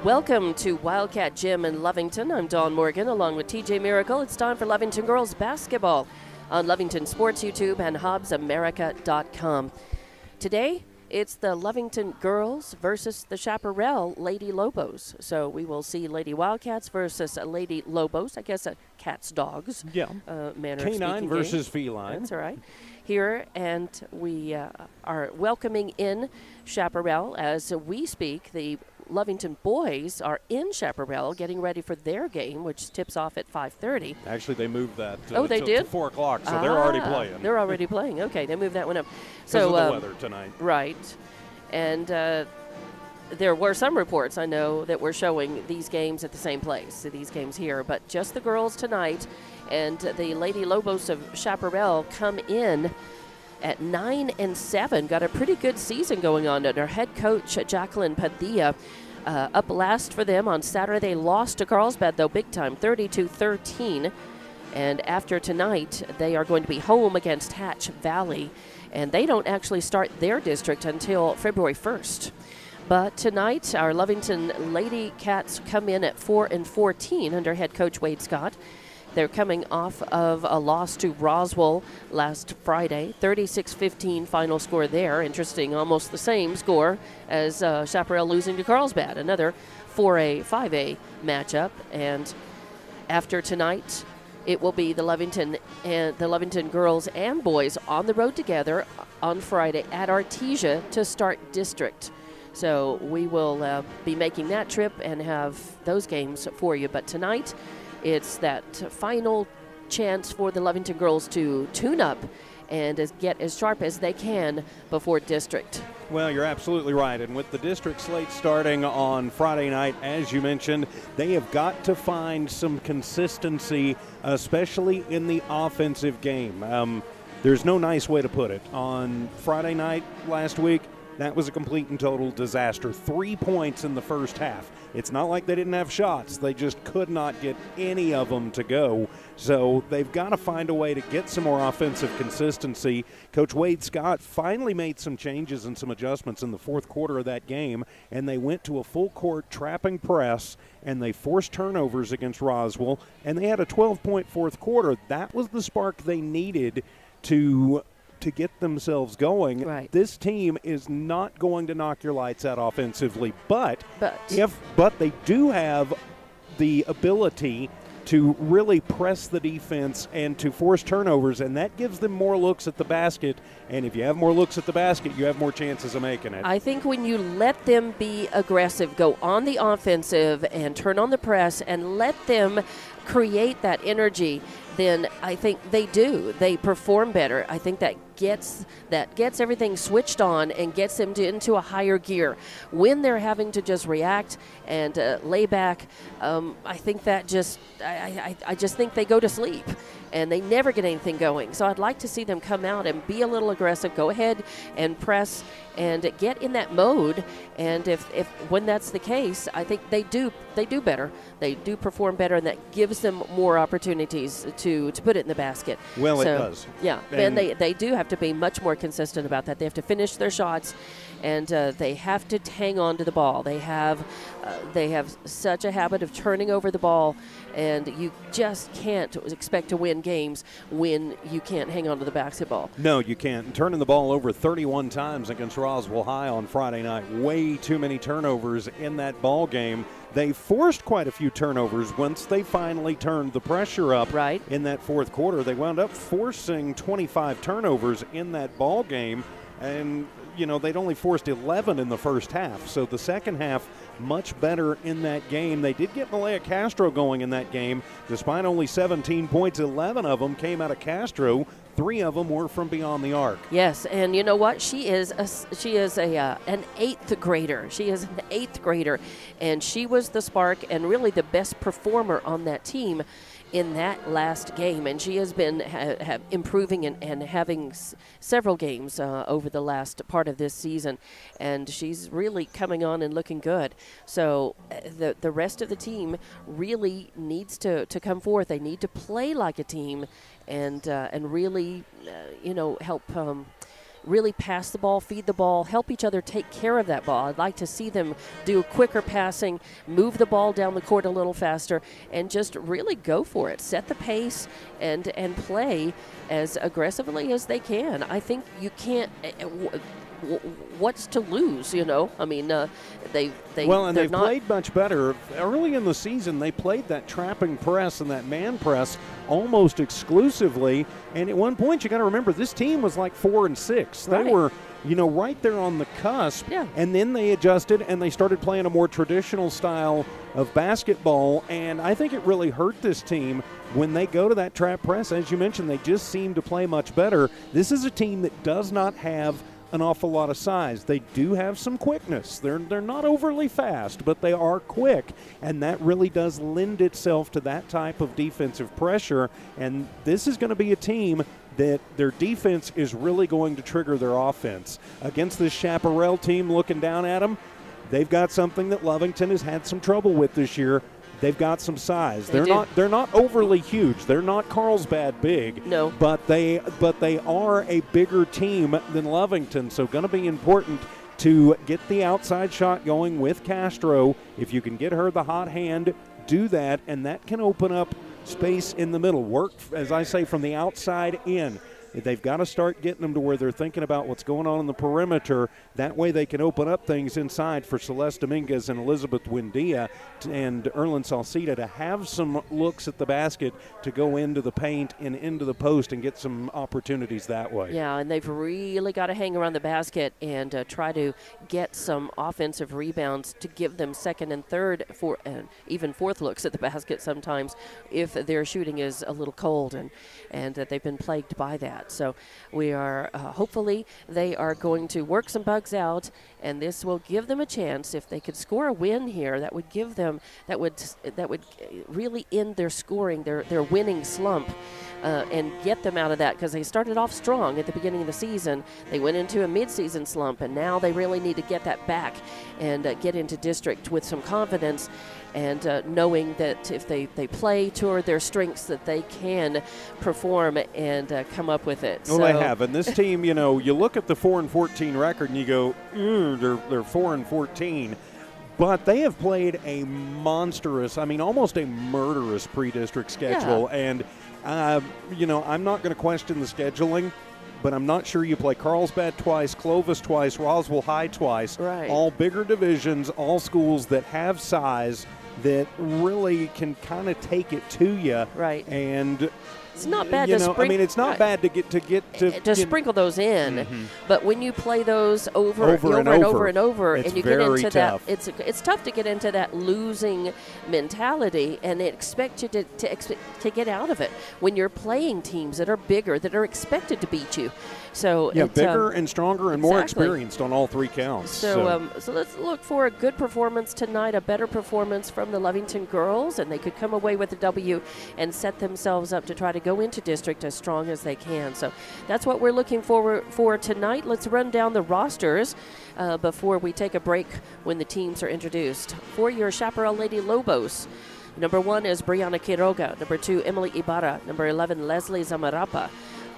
Welcome to Wildcat Gym in Lovington. I'm Dawn Morgan along with TJ Miracle. It's time for Lovington Girls Basketball on Lovington Sports YouTube and HobbsAmerica.com. Today, it's the Lovington Girls versus the Chaparral Lady Lobos. So we will see Lady Wildcats versus Lady Lobos. I guess cats, dogs. Yeah. Manner Canine of versus game. feline. That's all right. Here, and we are welcoming in Chaparral as we speak. The Lovington boys are in Chaparral getting ready for their game, which tips off at 5:30. Actually, they moved that they did? to 4 o'clock, so they're already playing. They're already playing. Okay, they moved that one up. Because of the weather tonight. Right. And there were some reports, I know, that were showing these games at the same place, these games here. But just the girls tonight, and the Lady Lobos of Chaparral come in at 9-7, got a pretty good season going on under head coach Jacqueline Padilla. Up last for them on Saturday, lost to Carlsbad, though, big time, 32-13. And after tonight, they are going to be home against Hatch Valley, and they don't actually start their district until February 1st. But tonight, our Lovington Lady Cats come in at 4-14 under head coach Wade Scott. They're coming off of a loss to Roswell last Friday, 36-15 final score there. Interesting, almost the same score as Chaparral losing to Carlsbad, another 4A, 5A matchup. And after tonight, it will be the Lovington girls and boys on the road together on Friday at Artesia to start district. So we will be making that trip and have those games for you. But tonight, it's that final chance for the Lovington girls to tune up and get as sharp as they can before district. Well, you're absolutely right. And with the district slate starting on Friday night, as you mentioned, they have got to find some consistency, especially in the offensive game. There's no nice way to put it. On Friday night last week, that was a complete and total disaster. 3 points in the first half. It's not like they didn't have shots. They just could not get any of them to go. So they've got to find a way to get some more offensive consistency. Coach Wade Scott finally made some changes and some adjustments in the fourth quarter of that game, and they went to a full-court trapping press, and they forced turnovers against Roswell, and they had a 12-point fourth quarter. That was the spark they needed to get themselves going. Right. This team is not going to knock your lights out offensively, but they do have the ability to really press the defense and to force turnovers, and that gives them more looks at the basket. And if you have more looks at the basket, you have more chances of making it. I think when you let them be aggressive, go on the offensive and turn on the press and let them create that energy, then I think they do. They perform better. I think that gets everything switched on and gets them into a higher gear. When they're having to just react and lay back, I think that I just think they go to sleep and they never get anything going. So I'd like to see them come out and be a little aggressive, go ahead and press and get in that mode. And if when that's the case, I think they do better. They do perform better, and that gives them more opportunities to put it in the basket. Well, it does. Yeah, and they do have to be much more consistent about that. They have to finish their shots, and they have to hang on to the ball. They have such a habit of turning over the ball, and you just can't expect to win games when you can't hang on to the basketball. No, you can't. Turning the ball over 31 times against Roswell High on Friday night. Way too many turnovers in that ball game. They forced quite a few turnovers once they finally turned the pressure up in that fourth quarter. They wound up forcing 25 turnovers in that ball game, and they'd only forced 11 in the first half. So the second half, much better in that game. They did get Malaya Castro going in that game. Despite only 17 points, 11 of them came out of Castro. 3 of them were from beyond the arc. Yes, and you know what? She is an 8th grader. She is an 8th grader, and she was the spark and really the best performer on that team in that last game, and she has been improving and having several games over the last part of this season, and she's really coming on and looking good. So the rest of the team really needs to come forth. They need to play like a team and really help really pass the ball, feed the ball, help each other take care of that ball. I'd like to see them do quicker passing, move the ball down the court a little faster, and just really go for it. Set the pace and play as aggressively as they can. I think you can't. What's to lose, you know? I mean, they've played much better. Early in the season, they played that trapping press and that man press almost exclusively. And at one point, you got to remember, this team was like 4-6. They were, right there on the cusp. Yeah. And then they adjusted and they started playing a more traditional style of basketball. And I think it really hurt this team when they go to that trap press. As you mentioned, they just seem to play much better. This is a team that does not have an awful lot of size. They do have some quickness. They're not overly fast, but they are quick, and that really does lend itself to that type of defensive pressure. And this is going to be a team that their defense is really going to trigger their offense. Against this Chaparral team, looking down at them, they've got something that Lovington has had some trouble with this year. They've got some size. They're not overly huge. They're not Carlsbad big. No. But they are a bigger team than Lovington. So going to be important to get the outside shot going with Castro. If you can get her the hot hand, do that, and that can open up space in the middle. Work, as I say, from the outside in. They've got to start getting them to where they're thinking about what's going on in the perimeter. That way they can open up things inside for Celeste Dominguez and Elizabeth Buendia and Erlin Salcida to have some looks at the basket to go into the paint and into the post and get some opportunities that way. Yeah, and they've really got to hang around the basket and try to get some offensive rebounds to give them second and third and even fourth looks at the basket sometimes if their shooting is a little cold and that they've been plagued by that. So we are hopefully they are going to work some bugs out, and this will give them a chance. If they could score a win here, that would give them that would really end their scoring, their winning slump. And get them out of that, because they started off strong at the beginning of the season. They went into a mid-season slump, and now they really need to get that back and get into district with some confidence and knowing that if they play toward their strengths that they can perform and come up with it. Well, they have. And this team, you look at the 4-14 record and you go, they're 4-14. But they have played a monstrous, almost a murderous pre-district schedule. Yeah. And I'm not going to question the scheduling, but I'm not sure you play Carlsbad twice, Clovis twice, Roswell High twice. Right. All bigger divisions, all schools that have size that really can kind of take it to you. Right. And it's not bad to sprinkle. It's not bad to get to sprinkle those in, mm-hmm. but when you play those over and over, and you get into tough. that, it's tough to get into that losing mentality and expect you to get out of it when you're playing teams that are bigger, that are expected to beat you. So bigger and stronger and more experienced on all three counts. So let's look for a good performance tonight, a better performance from the Lovington girls, and they could come away with a W and set themselves up to try to go into district as strong as they can. So that's what we're looking for tonight. Let's run down the rosters before we take a break when the teams are introduced. For your Chaparral Lady Lobos, number 1 is Brianna Quiroga. Number 2, Emily Ibarra. Number 11, Leslie Zamarapa.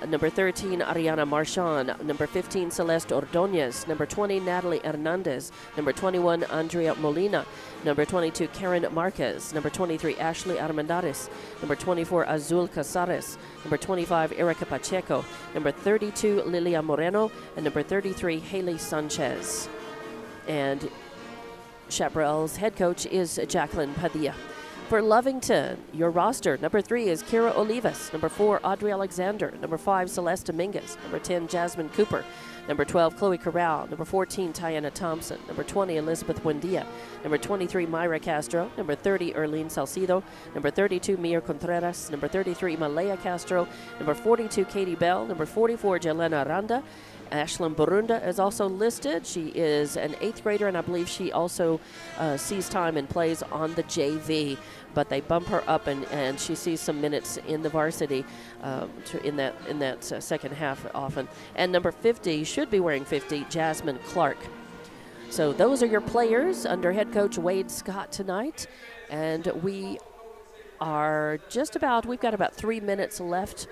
Number 13, Ariana Marchand. Number 15, Celeste Ordonez. Number 20, Natalie Hernandez. Number 21, Andrea Molina. Number 22, Karen Marquez. Number 23, Ashley Armendariz. Number 24, Azul Casares. Number 25, Erica Pacheco. Number 32, Lilia Moreno. And number 33, Haley Sanchez. And Chaparral's head coach is Jacqueline Padilla. For Lovington, your roster, number 3 is Kira Olivas. Number 4, Audrey Alexander. Number 5, Celeste Dominguez. Number 10, Jasmine Cooper. Number 12, Chloe Corral. Number 14, Tiana Thompson. Number 20, Elizabeth Buendia. Number 23, Myra Castro. Number 30, Erlene Salcido. Number 32, Mia Contreras. Number 33, Malaya Castro. Number 42, Katie Bell. Number 44, Jelena Aranda. Ashlyn Borunda is also listed. She is an 8th grader, and I believe she also sees time and plays on the JV. But they bump her up, and she sees some minutes in the varsity in that second half often. And number 50, should be wearing 50, Jasmine Clark. So those are your players under head coach Wade Scott tonight. And we've got about 3 minutes left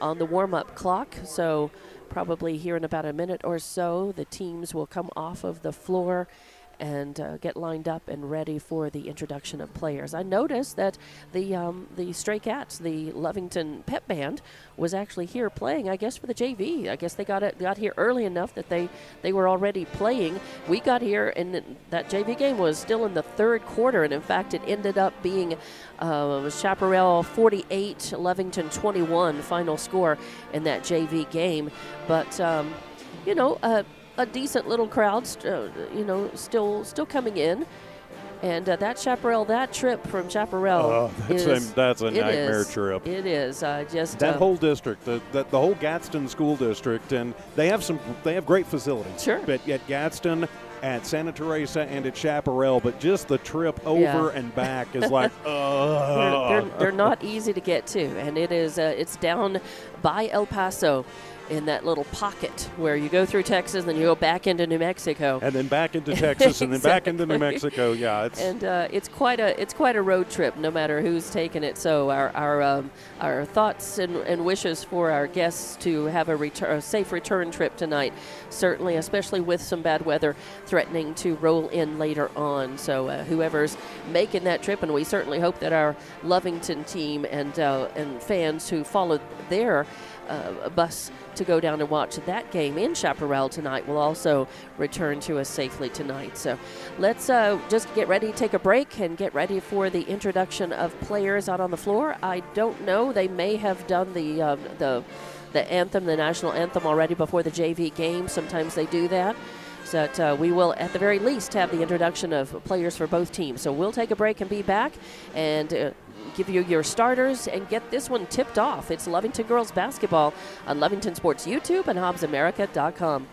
on the warm-up clock. So probably here in about a minute or so, the teams will come off of the floor and get lined up and ready for the introduction of players. I noticed that the Stray Cats, the Lovington pep band, was actually here playing, I guess, for the JV. I guess they got here early enough that they were already playing. We got here, and that JV game was still in the third quarter, and in fact, it ended up being Chaparral 48, Lovington 21 final score in that JV game. But, a decent little crowd, still coming in. And that Chaparral, that trip from Chaparral, that's a nightmare trip. It is that whole district, the whole Gadsden school district, and they have great facilities. Sure. But at Gadsden, at Santa Teresa, and at Chaparral, but just the trip over and back is like, they're not easy to get to, and it's down by El Paso, in that little pocket where you go through Texas and then you go back into New Mexico. And then back into Texas and then back into New Mexico. Yeah, it's quite a road trip, no matter who's taking it. So our thoughts and wishes for our guests to have a safe return trip tonight, certainly, especially with some bad weather threatening to roll in later on. So whoever's making that trip, and we certainly hope that our Lovington team and fans who followed their bus to go down and watch that game in Chaparral tonight will also return to us safely tonight. So let's just get ready to take a break and get ready for the introduction of players out on the floor. I don't know. They may have done the anthem, the national anthem, already before the JV game. Sometimes they do that. So we will, at the very least, have the introduction of players for both teams. So we'll take a break and be back and give you your starters and get this one tipped off. It's Lovington Girls Basketball on Lovington Sports YouTube and HobbsAmerica.com.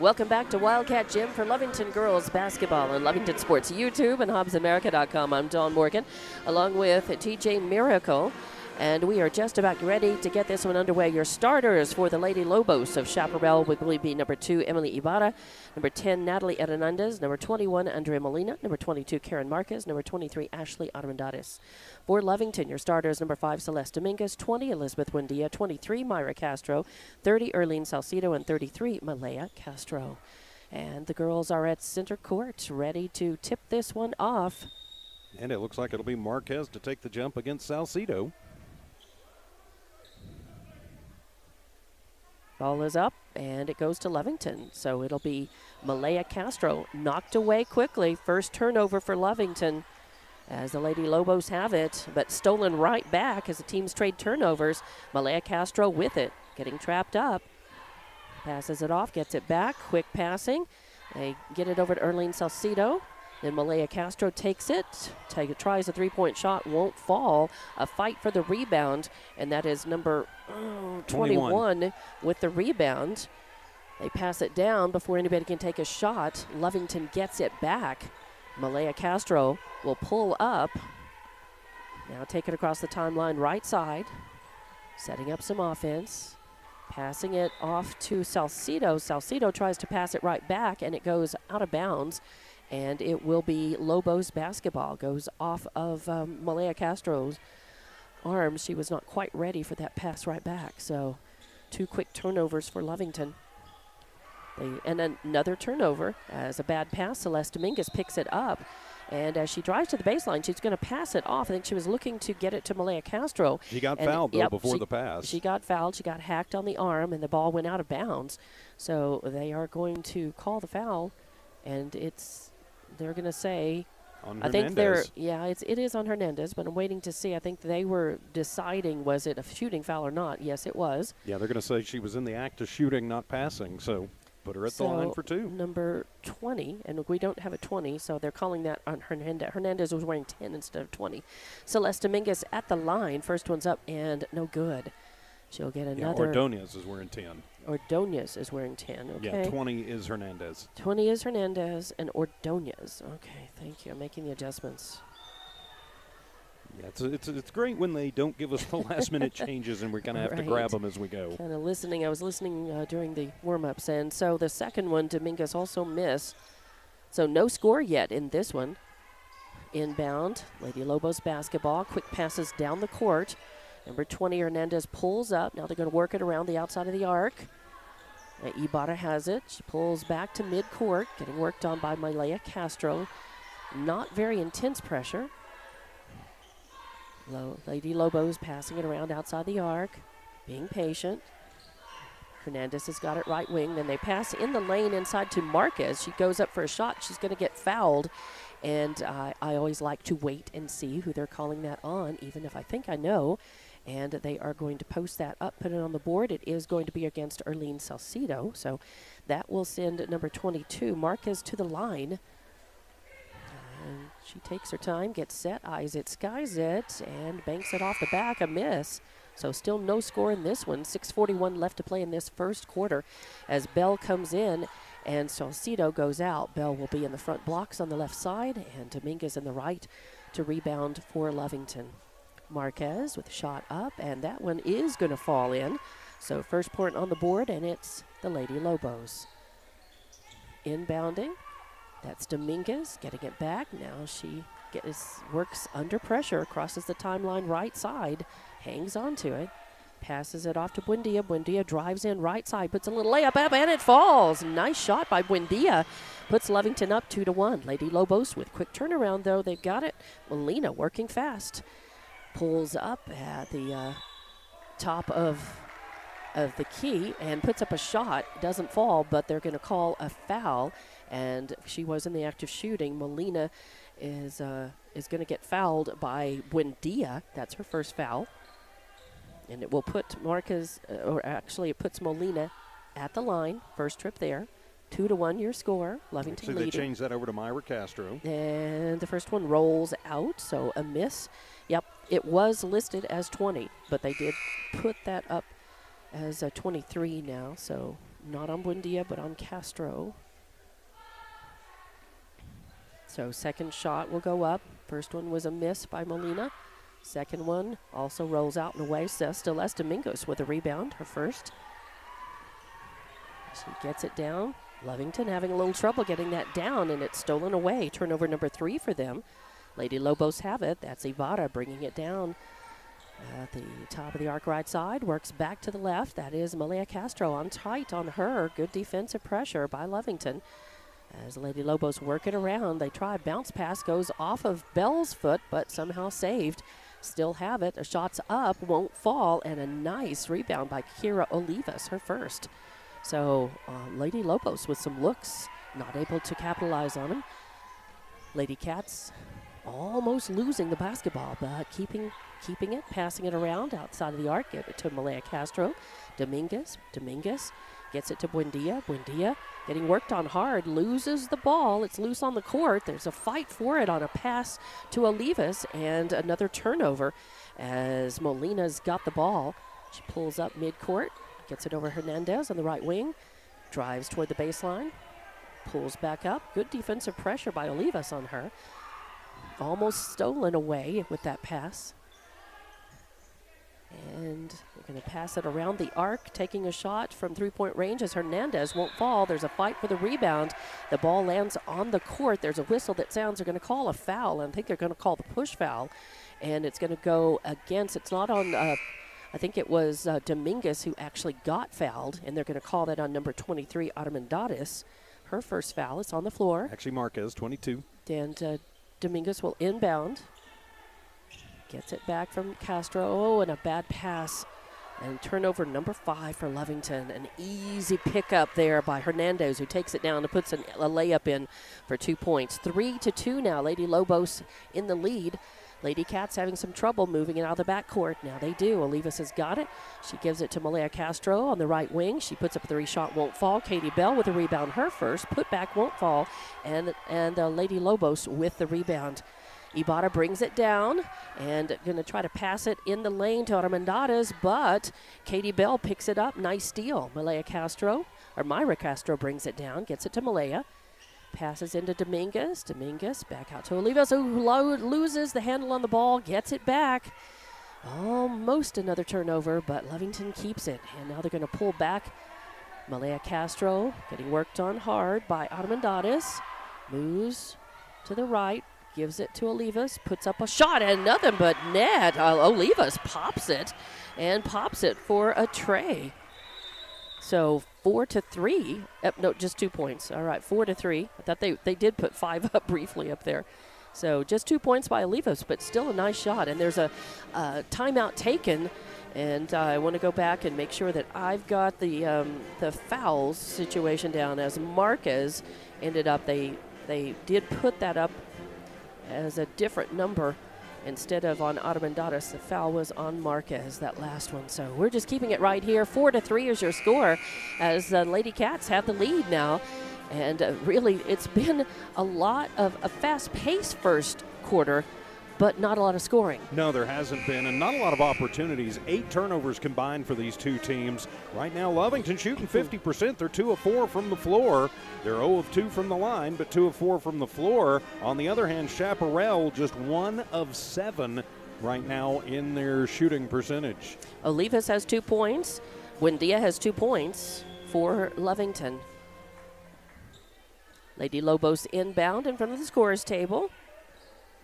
Welcome back to Wildcat Gym for Lovington Girls Basketball on Lovington Sports YouTube and HobbsAmerica.com. I'm Dawn Morgan, along with TJ Miracle. And we are just about ready to get this one underway. Your starters for the Lady Lobos of Chaparral will be number 2, Emily Ibarra, number 10, Natalie Hernandez, number 21, Andrea Molina, number 22, Karen Marquez, number 23, Ashley Armendariz. For Lovington, your starters, number 5, Celeste Dominguez, 20, Elizabeth Buendia, 23, Myra Castro, 30, Erlene Salcido, and 33, Malaya Castro. And the girls are at center court, ready to tip this one off. And it looks like it'll be Marquez to take the jump against Salcido. Ball is up, and it goes to Lovington. So it'll be Malaya Castro knocked away quickly. First turnover for Lovington as the Lady Lobos have it, but stolen right back as the teams trade turnovers. Malaya Castro with it, getting trapped up. Passes it off, gets it back, quick passing. They get it over to Erlene Salcido. Then Malaya Castro takes it, tries a three-point shot, won't fall. A fight for the rebound, and that is number 21 with the rebound. They pass it down before anybody can take a shot. Lovington gets it back. Malaya Castro will pull up. Now take it across the timeline right side, setting up some offense. Passing it off to Salcido. Salcido tries to pass it right back, and it goes out of bounds. And it will be Lobos basketball. Goes off of Malaya Castro's arms. She was not quite ready for that pass right back. So 2 quick turnovers for Lovington. And another turnover as a bad pass. Celeste Dominguez picks it up. And as she drives to the baseline, she's going to pass it off. I think she was looking to get it to Malaya Castro. She got fouled, though, before the pass. She got fouled. She got hacked on the arm, and the ball went out of bounds. So they are going to call the foul. And they're going to say, on Hernandez. It is on Hernandez, but I'm waiting to see. I think they were deciding, was it a shooting foul or not? Yes, it was. Yeah, they're going to say she was in the act of shooting, not passing, so put her at the line for 2. Number 20, and we don't have a 20, so they're calling that on Hernandez. Hernandez was wearing 10 instead of 20. Celeste Dominguez at the line. First one's up and no good. She'll get another. Ordonez is wearing 10. Ordonez is wearing 10. Okay. Yeah, 20 is Hernandez. 20 is Hernandez and Ordonez. Okay, thank you. I'm making the adjustments. Yeah, it's great when they don't give us the last-minute changes and we're going to have to grab them as we go. Kind of listening. I was listening during the warm-ups, and so the second one, Dominguez also missed. So no score yet in this one. Inbound, Lady Lobos basketball. Quick passes down the court. Number 20, Hernandez pulls up. Now they're going to work it around the outside of the arc. Ibarra has it. She pulls back to mid-court, getting worked on by Malaya Castro. Not very intense pressure. Lady Lobos passing it around outside the arc, being patient. Hernandez has got it right wing. Then they pass in the lane inside to Marquez. She goes up for a shot. She's going to get fouled. And I always like to wait and see who they're calling that on, even if I think I know. And they are going to post that up, put it on the board. It is going to be against Erlene Salcido. So that will send number 22, Marquez, to the line. And she takes her time, gets set, eyes it, skies it, and banks it off the back, a miss. So still no score in this one. 6:41 left to play in this first quarter as Bell comes in and Salcido goes out. Bell will be in the front blocks on the left side and Dominguez in the right to rebound for Lovington. Marquez with a shot up, and that one is going to fall in. So first point on the board, and it's the Lady Lobos. Inbounding. That's Dominguez getting it back. Now she works under pressure, crosses the timeline right side, hangs on to it, passes it off to Buendia. Buendia drives in right side, puts a little layup up, and it falls. Nice shot by Buendia. Puts Lovington up 2-1. Lady Lobos with quick turnaround, though. They've got it. Molina working fast. Pulls up at the top of the key and puts up a shot. Doesn't fall, but they're going to call a foul. And she was in the act of shooting. Molina is going to get fouled by Buendia. That's her first foul. And it will put Marquez, it puts Molina at the line. First trip there. 2-1 your score. Lovington leading. They changed that over to Myra Castro. And the first one rolls out, so a miss. Yep, it was listed as 20, but they did put that up as a 23 now. So not on Buendia, but on Castro. So second shot will go up. First one was a miss by Molina. Second one also rolls out and away. Celeste Domingos with a rebound, her first. She gets it down. Lovington having a little trouble getting that down, and it's stolen away. Turnover number 3 for them. Lady Lobos have it. That's Ibarra bringing it down at the top of the arc right side. Works back to the left. That is Malaya Castro on tight on her. Good defensive pressure by Lovington. As Lady Lobos work it around, they try. Bounce pass goes off of Bell's foot, but somehow saved. Still have it. A shot's up, won't fall, and a nice rebound by Kira Olivas, her first. So Lady Lobos with some looks, not able to capitalize on them. Lady Cats almost losing the basketball, but keeping it, passing it around outside of the arc. Get it to Malaya Castro. Dominguez gets it to Buendia. Buendia getting worked on hard, loses the ball. It's loose on the court. There's a fight for it on a pass to Olivas, and another turnover as Molina's got the ball. She pulls up midcourt, gets it over Hernandez on the right wing, drives toward the baseline, pulls back up. Good defensive pressure by Olivas on her. Almost stolen away with that pass. And we're going to pass it around the arc, taking a shot from three-point range as Hernandez won't fall. There's a fight for the rebound. The ball lands on the court. There's a whistle that sounds they're going to call a foul, and I think they're going to call the push foul. And it's going to go against, it's not on, I think it was Dominguez who actually got fouled, and they're going to call that on number 23, Armendariz. Her first foul. It's on the floor. Actually, Marquez, 22. And Dominguez will inbound. Gets it back from Castro. Oh, and a bad pass. And turnover number 5 for Lovington. An easy pickup there by Hernandez, who takes it down and puts a layup in for 2 points. 3-2 now. Lady Lobos in the lead. Lady Cats having some trouble moving it out of the backcourt. Now they do. Olivas has got it. She gives it to Malaya Castro on the right wing. She puts up a 3-shot, won't fall. Katie Bell with a rebound, her first. Put back, won't fall. And Lady Lobos with the rebound. Ibarra brings it down and going to try to pass it in the lane to Armendariz, but Katie Bell picks it up. Nice steal. Myra Castro brings it down, gets it to Malaya. Passes into Dominguez. Dominguez back out to Olivas, who loses the handle on the ball, gets it back. Almost another turnover, but Lovington keeps it. And now they're going to pull back. Malaya Castro getting worked on hard by Armendariz. Moves to the right. Gives it to Olivas, puts up a shot, and nothing but net. Olivas pops it for a tray. So 4-3. No, just 2 points. All right, 4-3. I thought they did put 5 up briefly up there. So just 2 points by Olivas, but still a nice shot. And there's a timeout taken, and I want to go back and make sure that I've got the fouls situation down. As Marquez ended up, they did put that up as a different number instead of on Armendariz. The foul was on Marquez, that last one. So we're just keeping it right here. 4-3 is your score as the Lady Cats have the lead now. And really, it's been a lot of a fast-paced first quarter, but not a lot of scoring. No, there hasn't been, and not a lot of opportunities. 8 turnovers combined for these two teams. Right now, Lovington shooting 50%. They're 2 of 4 from the floor. They're 0 of 2 from the line, but 2 of 4 from the floor. On the other hand, Chaparral just 1 of 7 right now in their shooting percentage. Olivas has 2 points. Buendia has 2 points for Lovington. Lady Lobos inbound in front of the scorer's table.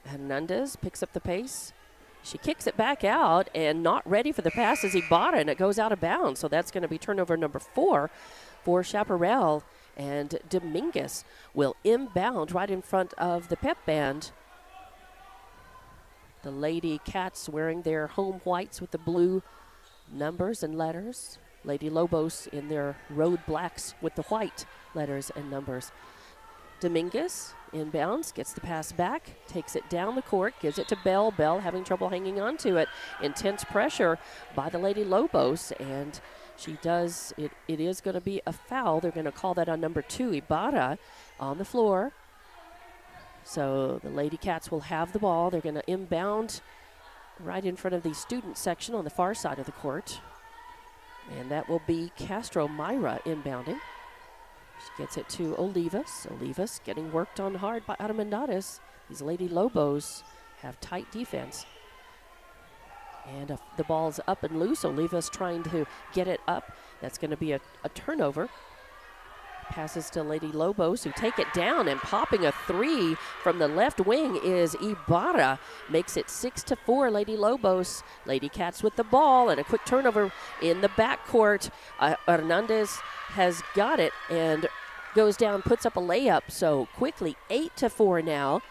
Hernandez picks up the pace. She kicks it back out, and not ready for the pass is Ibarra, and it goes out of bounds. So that's going to be turnover number 4 for Chaparral. And Dominguez will inbound right in front of the pep band. The Lady Cats wearing their home whites with the blue numbers and letters. Lady Lobos in their road blacks with the white letters and numbers. Dominguez inbounds, gets the pass back, takes it down the court, gives it to Bell. Bell having trouble hanging on to it. Intense pressure by the Lady Lobos, and she does, it is going to be a foul. They're going to call that on number 2, Ibarra, on the floor. So the Lady Cats will have the ball. They're going to inbound right in front of the student section on the far side of the court. And that will be Castro Myra inbounding. She gets it to Olivas. Olivas getting worked on hard by Armendariz. These Lady Lobos have tight defense. And the ball's up and loose. Olivas trying to get it up. That's going to be a turnover. Passes to Lady Lobos, who take it down, and popping a three from the left wing is Ibarra. Makes it 6-4, Lady Lobos. Lady Cats with the ball, and a quick turnover in the backcourt. Hernandez has got it and goes down, puts up a layup. So quickly, 8-4 now.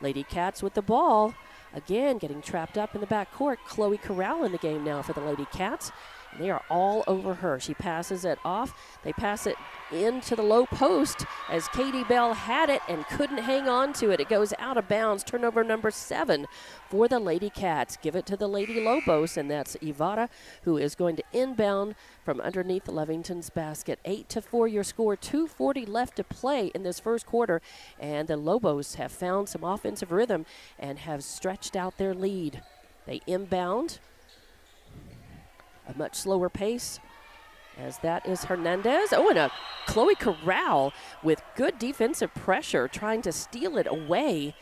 Lady Cats with the ball. Again, getting trapped up in the backcourt. Chloe Corral in the game now for the Lady Cats. They are all over her. She passes it off. They pass it into the low post as Katie Bell had it and couldn't hang on to it. It goes out of bounds. Turnover number 7 for the Lady Cats. Give it to the Lady Lobos, and that's Ibarra, who is going to inbound from underneath Lovington's basket. 8-4 your score. 2:40 left to play in this first quarter, and the Lobos have found some offensive rhythm and have stretched out their lead. They inbound. A much slower pace, as that is Hernandez. Oh, and a Chloe Corral with good defensive pressure trying to steal it away.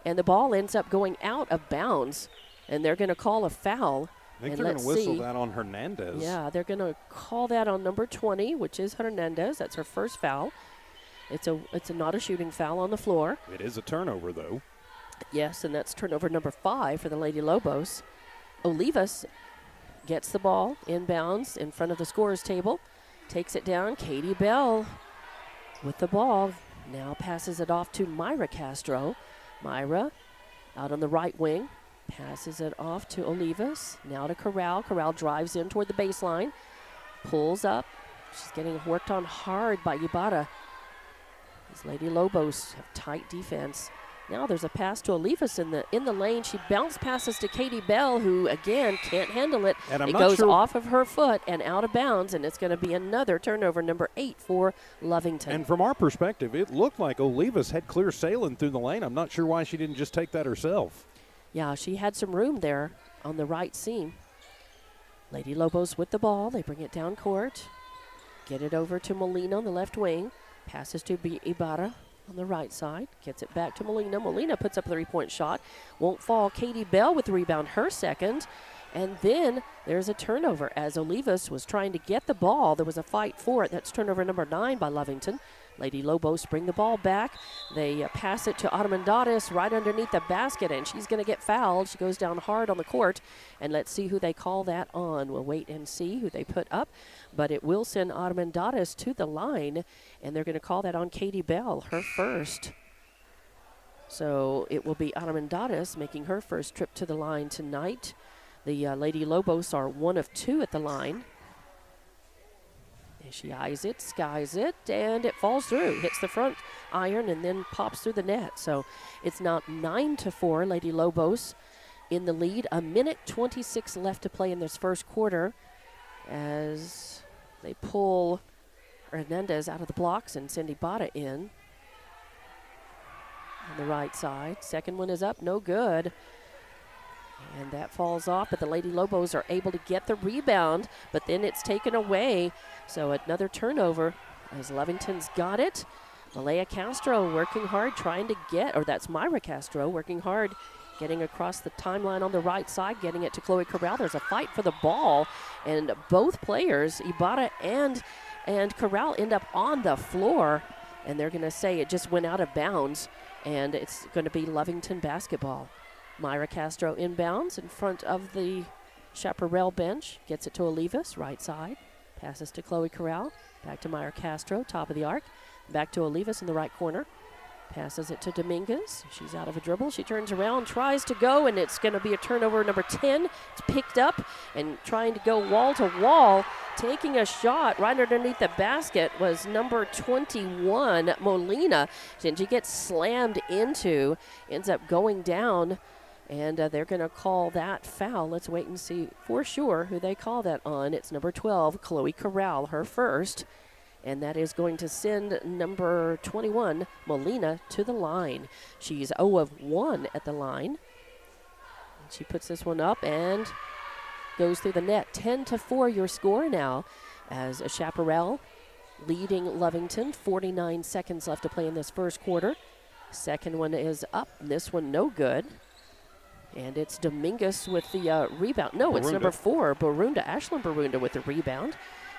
And the ball ends up going out of bounds, and they're going to call a foul. I think they're going to whistle that on Hernandez. Yeah, they're going to call that on number 20, which is Hernandez. That's her first foul. It's not a shooting foul on the floor. It is a turnover, though. Yes, and that's turnover number 5 for the Lady Lobos. Olivas gets the ball inbounds in front of the scorer's table, takes it down. Katie Bell with the ball, now passes it off to Myra Castro. Myra out on the right wing, passes it off to Olivas, now to Corral. Corral drives in toward the baseline, pulls up. She's getting worked on hard by Ibarra. These Lady Lobos have tight defense. Now there's a pass to Olivas in the lane. She bounce passes to Katie Bell, who again can't handle it. And it goes off of her foot and out of bounds, and it's going to be another turnover, number 8 for Lovington. And from our perspective, it looked like Olivas had clear sailing through the lane. I'm not sure why she didn't just take that herself. Yeah, she had some room there on the right seam. Lady Lobos with the ball. They bring it down court. Get it over to Molina on the left wing. Passes to Ibarra on the right side. Gets it back to Molina. Molina puts up a three-point shot. Won't fall. Katie Bell with the rebound, her second. And then there's a turnover as Olivas was trying to get the ball. There was a fight for it. That's turnover number 9 by Lovington. Lady Lobos bring the ball back. They pass it to Armendariz right underneath the basket, and she's going to get fouled. She goes down hard on the court, and let's see who they call that on. We'll wait and see who they put up, but it will send Armendariz to the line, and they're going to call that on Katie Bell, her first. So it will be Armendariz making her first trip to the line tonight. The Lady Lobos are 1 of 2 at the line. And she eyes it, skies it, and it falls through. Hits the front iron and then pops through the net. So it's now 9-4. Lady Lobos in the lead. 1:26 left to play in this first quarter as they pull Hernandez out of the blocks and send Ibarra in on the right side. Second one is up, no good. And that falls off, but the Lady Lobos are able to get the rebound, but then it's taken away. So another turnover as Lovington's got it. Malaya Castro working hard, trying to get, or that's Myra Castro working hard, getting across the timeline on the right side, getting it to Chloe Corral. There's a fight for the ball, and both players, Ibarra and Corral, end up on the floor, and they're going to say it just went out of bounds, and it's going to be Lovington basketball. Myra Castro inbounds in front of the Chaparral bench. Gets it to Olivas, right side. Passes to Chloe Corral. Back to Myra Castro, top of the arc. Back to Olivas in the right corner. Passes it to Dominguez. She's out of a dribble. She turns around, tries to go, and it's going to be a turnover, number 10. It's picked up and trying to go wall to wall. Taking a shot right underneath the basket was number 21, Molina. And she gets slammed into, ends up going down. And they're going to call that foul. Let's wait and see for sure who they call that on. It's number 12, Chloe Corral, her first. And that is going to send number 21, Molina, to the line. She's 0 of 1 at the line. And she puts this one up, and goes through the net. 10-4 your score now as Chaparral leading Lovington. 49 seconds left to play in this first quarter. Second one is up. This one no good. And it's Dominguez with the rebound. No, it's number 4, Barunda. Ashlyn Barunda with the rebound.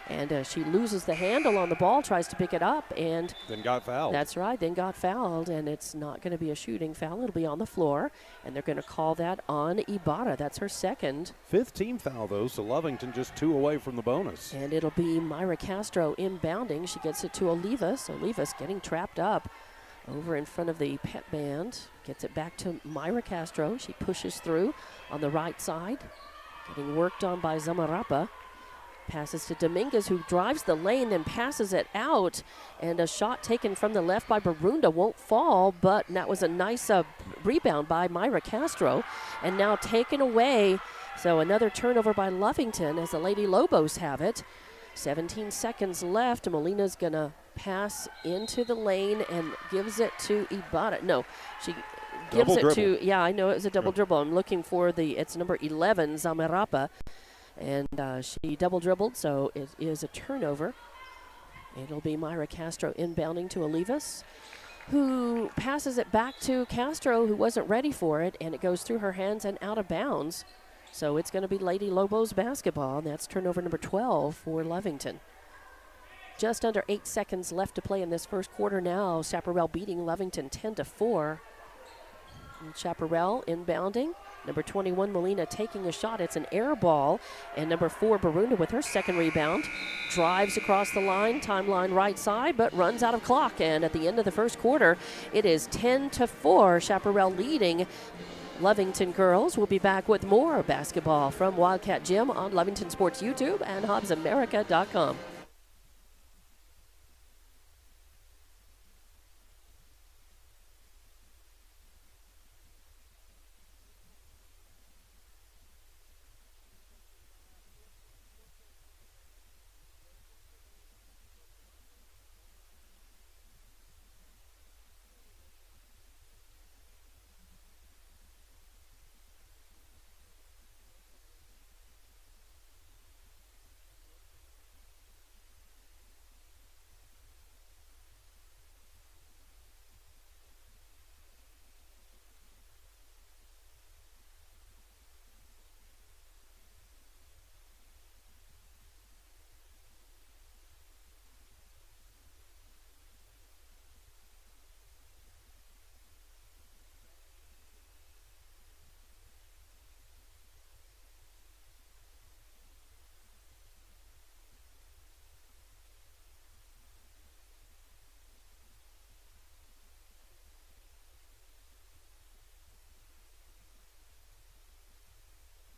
And she loses the handle on the ball, tries to pick it up, and then got fouled. That's right, then got fouled, and it's not going to be a shooting foul. It'll be on the floor, and they're going to call that on Ibarra. That's her second. 5th team foul, though, so Lovington just 2 away from the bonus. And it'll be Myra Castro inbounding. She gets it to Olivas. Olivas getting trapped up over in front of the pet band. Gets it back to Myra Castro. She pushes through on the right side, getting worked on by Zamarapa. Passes to Dominguez, who drives the lane, then passes it out. And a shot taken from the left by Barunda won't fall, but that was a nice rebound by Myra Castro. And now taken away. So another turnover by Lovington as the Lady Lobos have it. 17 seconds left. Molina's going to pass into the lane and gives it to Ibarra. No, she gives it to, yeah, I know it was a double dribble. I'm looking for it's number 11, Zamarapa. And she double dribbled, so it is a turnover. It'll be Myra Castro inbounding to Olivas, who passes it back to Castro, who wasn't ready for it, and it goes through her hands and out of bounds. So it's going to be Lady Lobos basketball, and that's turnover number 12 for Lovington. Just under 8 seconds left to play in this first quarter now. Chaparral beating Lovington 10-4. And Chaparral inbounding. Number 21, Molina, taking a shot. It's an air ball. And number 4, Barunda, with her second rebound, drives across the line, timeline right side, but runs out of clock. And at the end of the first quarter, it is 10-4. Chaparral leading Lovington girls. We'll be back with more basketball from Wildcat Gym on Lovington Sports YouTube and HobbsAmerica.com.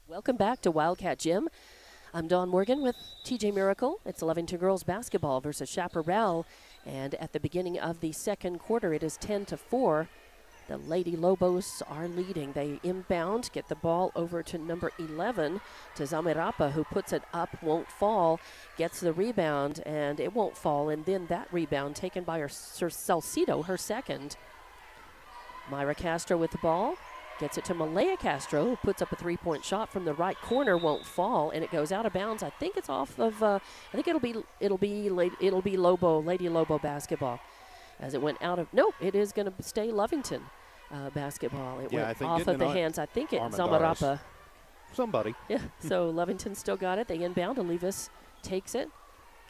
Welcome back to Wildcat Gym. I'm Dawn Morgan with TJ Miracle. It's Lovington girls basketball versus Chaparral. And at the beginning of the second quarter, it is 10-4. The Lady Lobos are leading. They inbound, get the ball over to number 11, to Zamirapa, who puts it up, won't fall, gets the rebound, and it won't fall. And then that rebound taken by her Salcido, her second. Myra Castro with the ball. Gets it to Malaya Castro, who puts up a three-point shot from the right corner, won't fall, and it goes out of bounds. I think it's off of. I think it'll be Lady Lobo basketball, as it went out of. No, it is going to stay Lovington basketball. It went off of the hands. I think it's Zamarapa. Somebody. Yeah. So Lovington still got it. They inbound. Olivas takes it,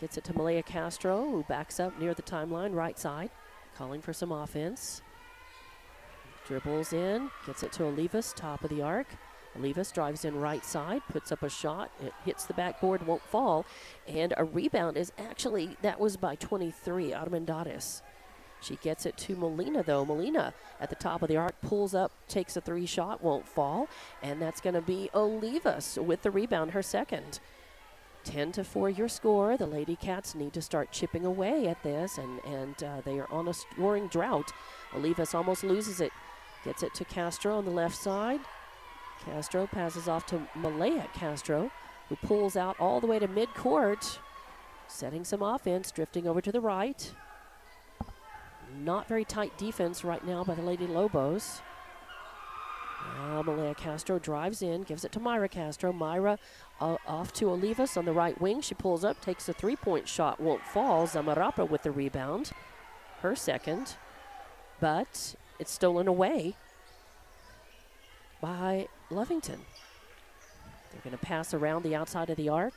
gets it to Malaya Castro, who backs up near the timeline, right side, calling for some offense. Dribbles in, gets it to Olivas, top of the arc. Olivas drives in right side, puts up a shot. It hits the backboard, won't fall. And a rebound is actually, that was by 23, Armendariz. She gets it to Molina, though. Molina at the top of the arc, pulls up, takes a three shot, won't fall. And that's going to be Olivas with the rebound, her second. 10-4 your score. The Lady Cats need to start chipping away at this, and they are on a scoring drought. Olivas almost loses it. Gets it to Castro on the left side. Castro passes off to Malaya Castro, who pulls out all the way to midcourt, setting some offense, drifting over to the right. Not very tight defense right now by the Lady Lobos. Malaya Castro drives in, gives it to Myra Castro. Myra off to Olivas on the right wing. She pulls up, takes a three-point shot, won't fall. Zamarapa with the rebound, her second, but it's stolen away by Lovington. They're going to pass around the outside of the arc.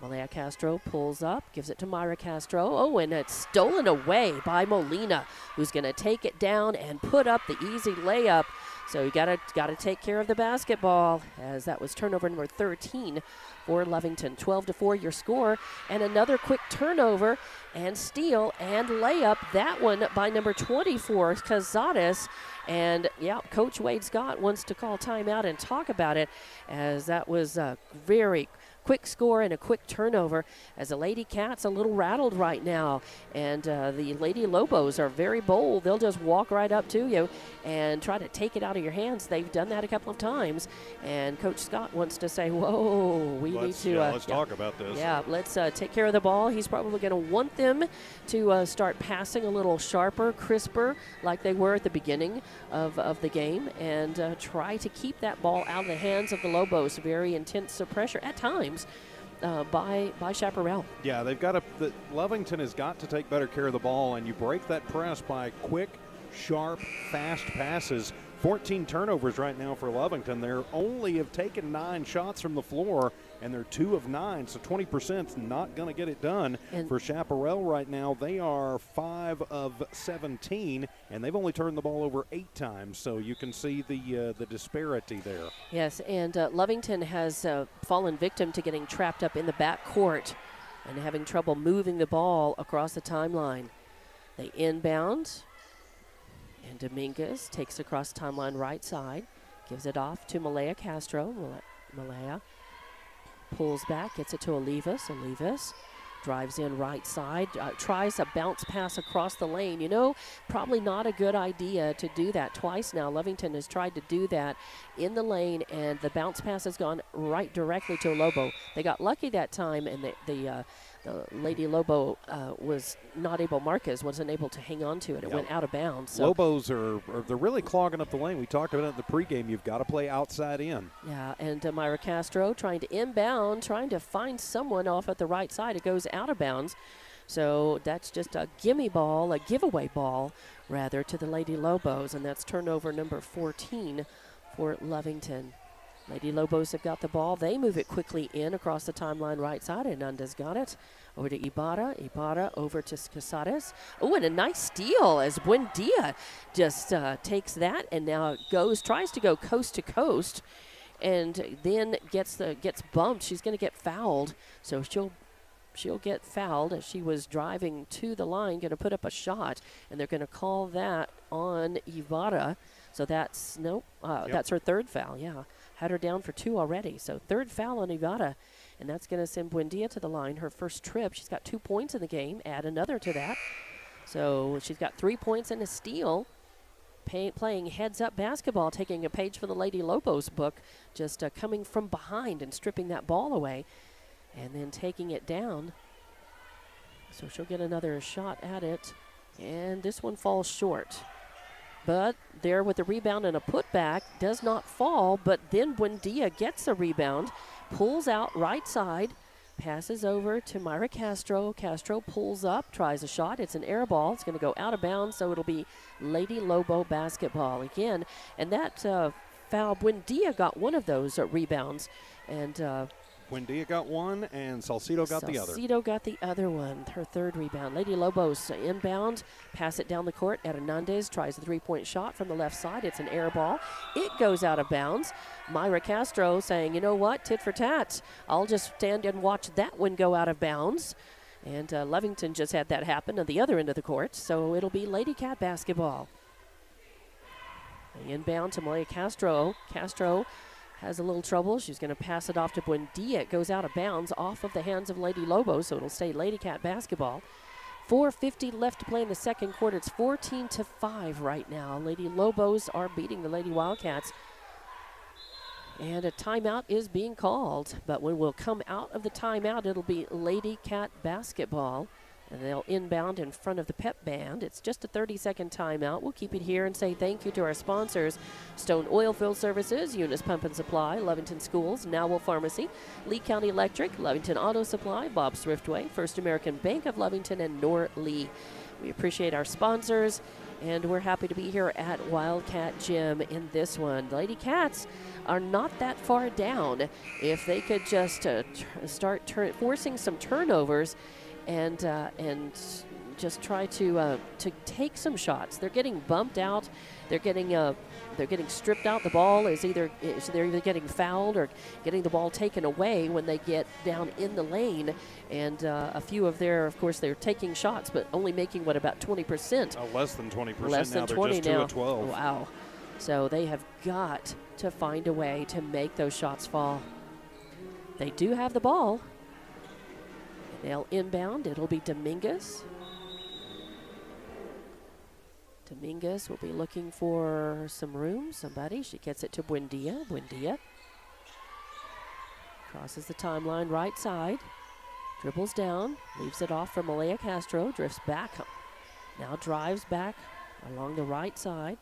Malaya Castro pulls up, gives it to Myra Castro. Oh, and it's stolen away by Molina, who's going to take it down and put up the easy layup. So you got to take care of the basketball, as that was turnover number 13 for Lovington. 12-4 your score, and another quick turnover and steal and layup. That one by number 24, Cazares. And yeah, Coach Wade Scott wants to call timeout and talk about it, as that was a very quick score and a quick turnover, as the Lady Cats a little rattled right now. And the Lady Lobos are very bold. They'll just walk right up to you and try to take it out of your hands. They've done that a couple of times. And Coach Scott wants to say, whoa, let's talk about this. Yeah, let's take care of the ball. He's probably going to want them to start passing a little sharper, crisper, like they were at the beginning of the game, and try to keep that ball out of the hands of the Lobos. Very intense pressure at times by Chaparral. Yeah, Lovington has got to take better care of the ball, and you break that press by quick, sharp, fast passes. 14 turnovers right now for Lovington. They only have taken 9 shots from the floor, and they're 2 of 9, so 20% is not going to get it done. And for Chaparral right now, they are 5 of 17, and they've only turned the ball over 8 times, so you can see the disparity there. Yes, and Lovington has fallen victim to getting trapped up in the back court and having trouble moving the ball across the timeline. They inbound. And Dominguez takes across timeline right side, gives it off to Malaya Castro. Malaya pulls back, gets it to Olivas. Olivas drives in right side, tries a bounce pass across the lane. You know, probably not a good idea to do that twice now. Lovington has tried to do that in the lane, and the bounce pass has gone right directly to Lobo. They got lucky that time, and the Lady Lobo Marquez wasn't able to hang on to it. It went out of bounds. So. Lobos they're really clogging up the lane. We talked about it in the pregame. You've got to play outside in. Yeah, and Myra Castro trying to inbound, trying to find someone off at the right side. It goes out of bounds. So that's just a giveaway ball, rather, to the Lady Lobos, and that's turnover number 14 for Lovington. Lady Lobos have got the ball. They move it quickly in across the timeline right side. Hernandez got it. Over to Ibarra. Ibarra over to Casares. Oh, and a nice steal as Buendia just takes that and now tries to go coast to coast, and then gets bumped. She's going to get fouled. So she'll get fouled as she was driving to the line, going to put up a shot, and they're going to call that on Ibarra. So that's that's her third foul. Yeah. Had her down for 2 already. So third foul on Ibarra, and that's going to send Buendia to the line. Her first trip. She's got 2 points in the game. Add another to that. So she's got 3 points and a steal. Playing heads-up basketball, taking a page from the Lady Lobos book, just coming from behind and stripping that ball away and then taking it down. So she'll get another shot at it, and this one falls short. But there with the rebound and a putback, does not fall, but then Buendia gets a rebound, pulls out right side, passes over to Myra Castro. Castro pulls up, tries a shot. It's an air ball. It's going to go out of bounds, so it'll be Lady Lobo basketball again. And that foul, Buendia got one of those rebounds, and Buendia got one, and Salcido got the other. Salcido got the other one, her third rebound. Lady Lobos inbound, pass it down the court. Hernandez tries the three-point shot from the left side. It's an air ball. It goes out of bounds. Myra Castro saying, you know what, tit for tat. I'll just stand and watch that one go out of bounds. And Lovington just had that happen on the other end of the court, so it'll be Lady Cat basketball. The inbound to Malaya Castro. Castro has a little trouble. She's going to pass it off to Buendia. It goes out of bounds off of the hands of Lady Lobos, so it'll stay Lady Cat basketball. 4:50 left to play in the second quarter. It's 14-5 right now. Lady Lobos are beating the Lady Wildcats. And a timeout is being called. But when we'll come out of the timeout, it'll be Lady Cat basketball And they'll inbound in front of the pep band. It's just a 30-second timeout. We'll keep it here and say thank you to our sponsors: Stone Oilfield Services, Eunice Pump and Supply, Lovington Schools, Nowell Pharmacy, Lee County Electric, Lovington Auto Supply, Bob's Thriftway, First American Bank of Lovington, and Nor Lee. We appreciate our sponsors, and we're happy to be here at Wildcat Gym in this one. The Lady Cats are not that far down. If they could just start forcing some turnovers and just try to take some shots. They're getting bumped out. They're getting stripped out. The ball is they're either getting fouled or getting the ball taken away when they get down in the lane. And a few of they're taking shots, but only making about 20%. Less than 20%. Less than now. 20 they're just 2 now. of 12. Wow. So they have got to find a way to make those shots fall. They do have the ball. They'll inbound. It'll be Dominguez. Dominguez will be looking for some room, somebody. She gets it to Buendia. Buendia crosses the timeline right side. Dribbles down. Leaves it off for Malaya Castro. Drifts back. Now drives back along the right side.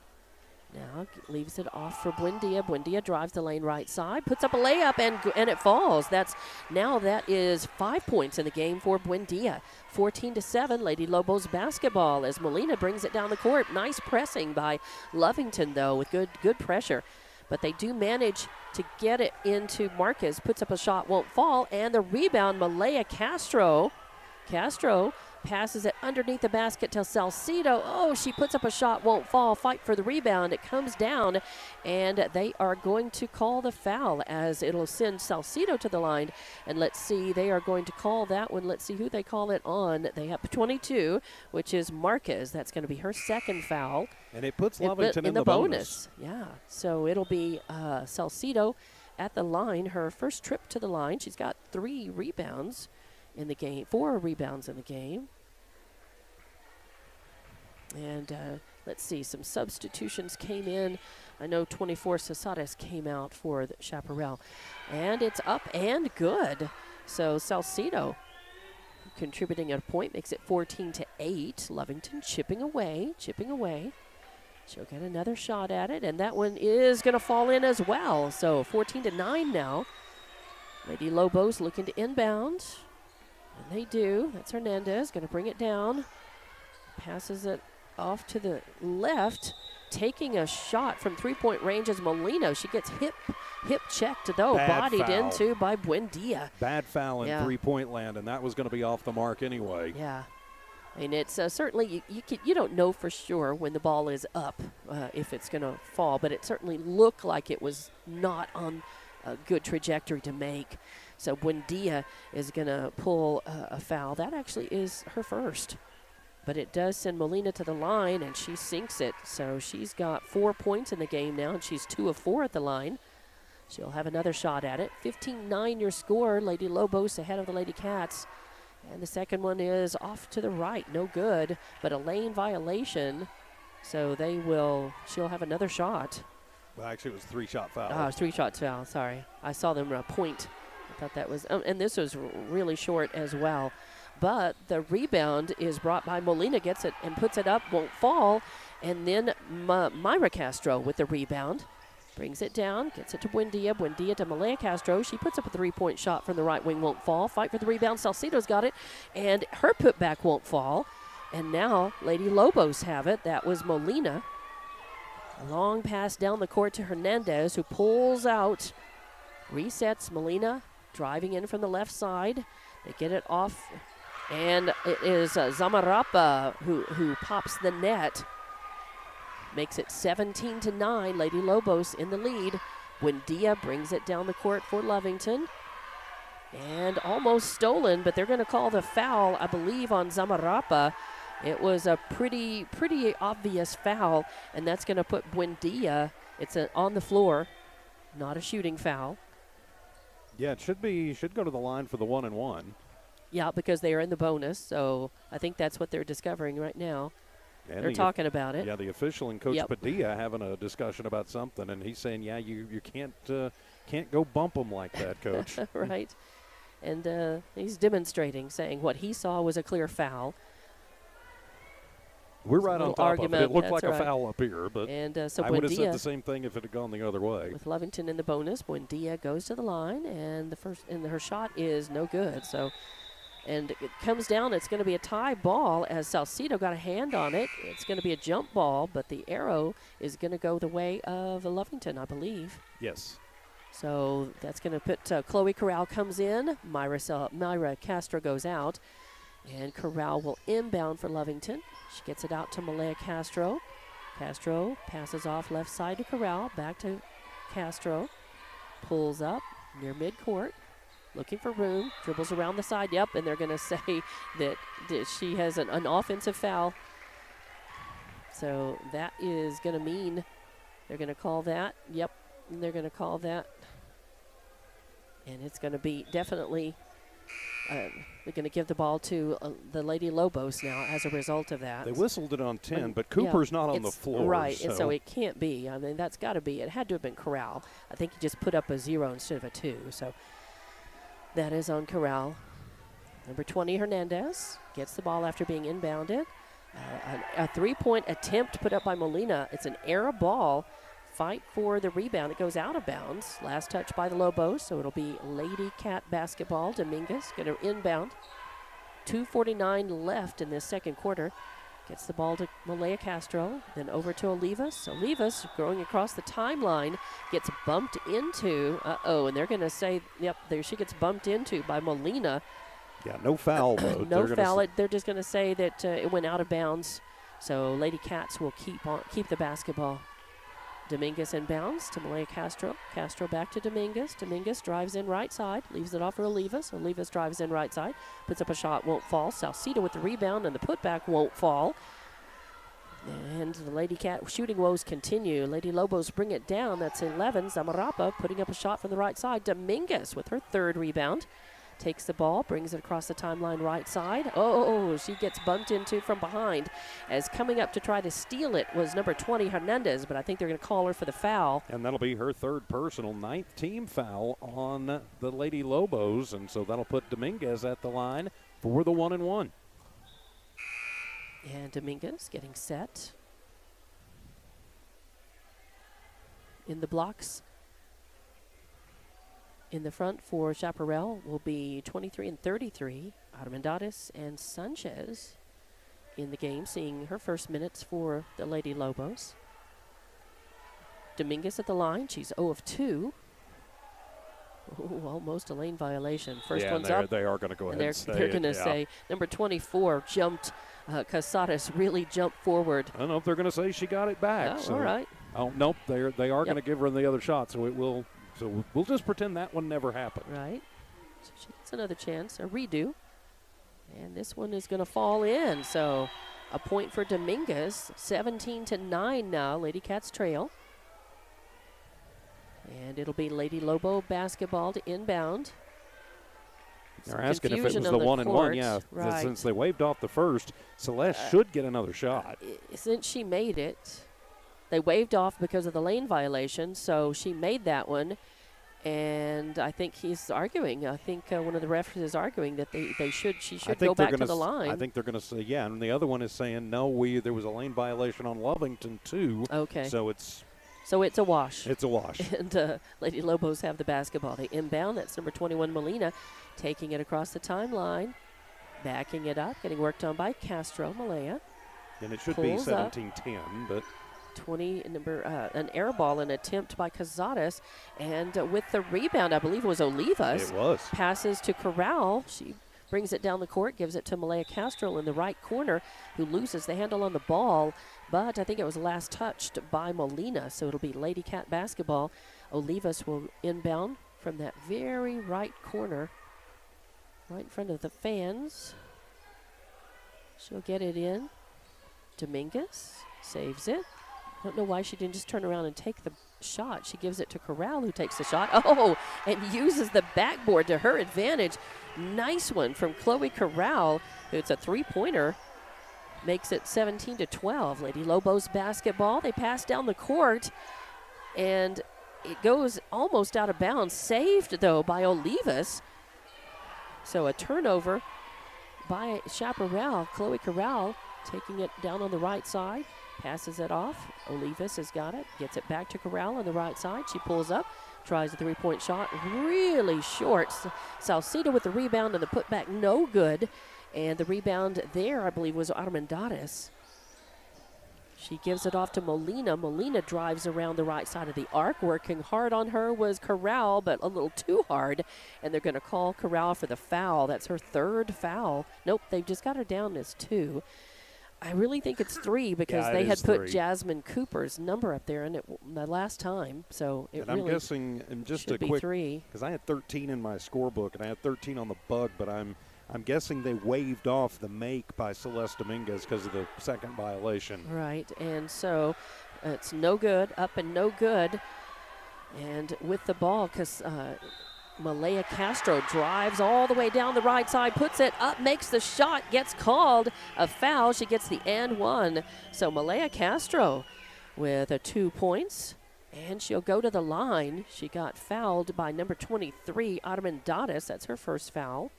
Now leaves it off for Buendia. Buendia drives the lane right side, puts up a layup, and it falls. That is 5 points in the game for Buendia. 14-7, Lady Lobos basketball as Molina brings it down the court. Nice pressing by Lovington, though, with good pressure. But they do manage to get it into Marquez. Puts up a shot, won't fall, and the rebound, Malaya Castro. Castro passes it underneath the basket to Salcido. Oh, she puts up a shot, won't fall. Fight for the rebound. It comes down, and they are going to call the foul as it'll send Salcido to the line. And let's see, they are going to call that one. Let's see who they call it on. They have 22, which is Marquez. That's going to be her second foul. And it puts Lovington in the bonus. Yeah, so it'll be Salcido at the line, her first trip to the line. She's got 3 rebounds in the game, 4 rebounds in the game. And let's see, some substitutions came in. I know 24 Cesares came out for the Chaparral. And it's up and good. So Salcido contributing a point, makes it 14-8. Lovington chipping away. She'll get another shot at it, and that one is going to fall in as well. So 14-9 now. Lady Lobos looking to inbound. And they do. That's Hernandez. Going to bring it down. Passes it off to the left. Taking a shot from three-point range is Molina. She gets hip checked, though. Bodied into by Buendia. Bad foul in three-point land, and that was going to be off the mark anyway. Yeah. I mean, it's certainly, you don't know for sure when the ball is up if it's going to fall, but it certainly looked like it was not on a good trajectory to make. So Buendia is going to pull a foul. That actually is her first. But it does send Molina to the line, and she sinks it. So she's got 4 points in the game now, and she's 2 of 4 at the line. She'll have another shot at it. 15-9 your score. Lady Lobos ahead of the Lady Cats. And the second one is off to the right. No good, but a lane violation. So she'll have another shot. Well, actually, it was 3-shot foul. Oh, 3-shot foul. Sorry. I saw them point. I thought that was, and this was really short as well. But the rebound is brought by Molina, gets it and puts it up, won't fall. And then Myra Castro with the rebound. Brings it down, gets it to Buendia. Buendia to Malaya Castro. She puts up a 3-point shot from the right wing, won't fall. Fight for the rebound. Salcido's got it, and her putback won't fall. And now Lady Lobos have it. That was Molina. A long pass down the court to Hernandez, who pulls out, resets. Molina driving in from the left side. They get it off, and it is Zamarapa who pops the net. Makes it 17-9. Lady Lobos in the lead. Buendia brings it down the court for Lovington. And almost stolen, but they're going to call the foul, I believe, on Zamarapa. It was a pretty obvious foul, and that's going to put Buendia. It's on the floor, not a shooting foul. Yeah, it should go to the line for the 1-and-1. Yeah, because they are in the bonus, so I think that's what they're discovering right now. And they're talking about it. Yeah, the official and Coach Padilla having a discussion about something, and he's saying, yeah, you can't go bump them like that, Coach. Right. And he's demonstrating, saying what he saw was a clear foul. We're right on top of it. It looked like That's a right. foul up here, but So I would have Buendia, said the same thing if it had gone the other way. with Lovington in the bonus, Buendia goes to the line, and her shot is no good. So, and it comes down. It's going to be a tie ball as Salcido got a hand on it. It's going to be a jump ball, but the arrow is going to go the way of Lovington, I believe. Yes. So that's going to put Chloe Corral comes in. Myra Castro goes out. And Corral will inbound for Lovington. She gets it out to Malaya Castro. Castro passes off left side to Corral. Back to Castro. Pulls up near midcourt. Looking for room. Dribbles around the side. Yep, and they're going to say that she has an offensive foul. So that is going to mean they're going to call that. Yep, and they're going to call that. And it's going to be definitely... they're going to give the ball to the Lady Lobos now as a result of that. They whistled it on 10, but Cooper's not on the floor. Right, and so it can't be. I mean, that's got to be. It had to have been Corral. I think he just put up a 0 instead of a 2. So that is on Corral. Number 20, Hernandez, gets the ball after being inbounded. A three-point attempt put up by Molina. It's an error ball. Fight for the rebound. It goes out of bounds. Last touch by the Lobos, so it'll be Lady Cat basketball. Dominguez going to inbound. 2:49 left in this second quarter. Gets the ball to Malaya Castro, then over to Olivas. Olivas going across the timeline, gets bumped into. And they're going to say, yep, there she gets bumped into by Molina. Yeah, no foul, though. No foul. They're just going to say that it went out of bounds. So Lady Cats will keep the basketball. Dominguez inbounds to Malaya Castro. Castro back to Dominguez. Dominguez drives in right side, leaves it off for Olivas. Olivas drives in right side, puts up a shot, won't fall. Salcido with the rebound, and the putback won't fall. And the Lady Cat shooting woes continue. Lady Lobos bring it down. That's 11. Zamarapa putting up a shot from the right side. Dominguez with her third rebound. Takes the ball, brings it across the timeline right side. She gets bumped into from behind. As coming up to try to steal it was number 20, Hernandez, but I think they're going to call her for the foul. And that'll be her third personal, 9th team foul on the Lady Lobos, and so that'll put Dominguez at the line for the 1-and-1. And Dominguez getting set. In the blocks. In the front for Chaparral will be 23 and 33. Armendariz and Sanchez in the game, seeing her first minutes for the Lady Lobos. Dominguez at the line. She's 0 of 2. Ooh, almost a lane violation. First one's up. They are going to go ahead and say they're going to say number 24 jumped. Casares really jumped forward. I don't know if they're going to say she got it back. Oh, all right. Oh, nope. They are going to give her the other shot, so it will. So we'll just pretend that one never happened. Right. So she gets another chance, a redo. And this one is going to fall in. So a point for Dominguez. 17-9 now. Lady Cats trail. And it'll be Lady Lobo basketball to inbound. They're asking if it was the 1-and-1. Yeah, right. Since they waved off the first, Celeste should get another shot. Since she made it, they waved off because of the lane violation, so she made that one. And I think he's arguing. I think one of the referees is arguing that she should go back to the line. I think they're going to say, yeah, and the other one is saying, no, there was a lane violation on Lovington, too. Okay. So it's a wash. It's a wash. And Lady Lobos have the basketball. They inbound. That's number 21, Molina, taking it across the timeline, backing it up, getting worked on by Castro, Malaya. And it should be 17-10, but 20 an air ball, an attempt by Casares, and with the rebound, I believe it was Olivas. It was. Passes to Corral. She brings it down the court, gives it to Malaya Castro in the right corner, who loses the handle on the ball, but I think it was last touched by Molina, so it'll be Lady Cat basketball. Olivas will inbound from that very right corner, right in front of the fans. She'll get it in. Dominguez saves it. I don't know why she didn't just turn around and take the shot. She gives it to Corral, who takes the shot. And uses the backboard to her advantage. Nice one from Chloe Corral. It's a three-pointer. Makes it 17-12. Lady Lobos basketball. They pass down the court, and it goes almost out of bounds. Saved, though, by Olivas. So a turnover by Chaparral. Chloe Corral taking it down on the right side. Passes it off. Olivas has got it. Gets it back to Corral on the right side. She pulls up. Tries a three-point shot. Really short. Salcido with the rebound and the putback. No good. And the rebound there, I believe, was Armendariz. She gives it off to Molina. Molina drives around the right side of the arc. Working hard on her was Corral, but a little too hard. And they're going to call Corral for the foul. That's her third foul. Nope, they've just got her down as 2. I really think it's 3 because they had put 3. Jasmine Cooper's number up there the last time. So it and really I'm guessing, and just should a be quick, 3. because I had 13 in my scorebook and I had 13 on the bug, but I'm guessing they waived off the make by Celeste Dominguez because of the second violation. Right, and so it's no good, up and no good. And with the ball, because Malaya Castro drives all the way down the right side, puts it up, makes the shot, gets called a foul. She gets the and 1. So Malaya Castro with 2 points, and she'll go to the line. She got fouled by number 23, Armendariz. That's her first foul.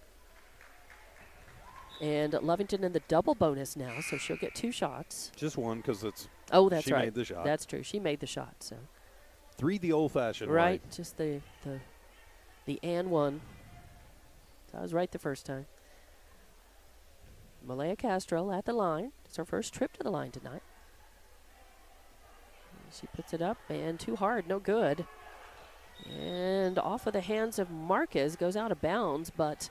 And Lovington in the double bonus now, so she'll get 2 shots. Just one because it's. Oh, that's she right. made the shot. That's true. She made the shot. So 3 the old-fashioned way. right, just the and 1. So I was right the first time. Malaya Castro at the line. It's her first trip to the line tonight. She puts it up and too hard, no good. And off of the hands of Marquez, goes out of bounds, but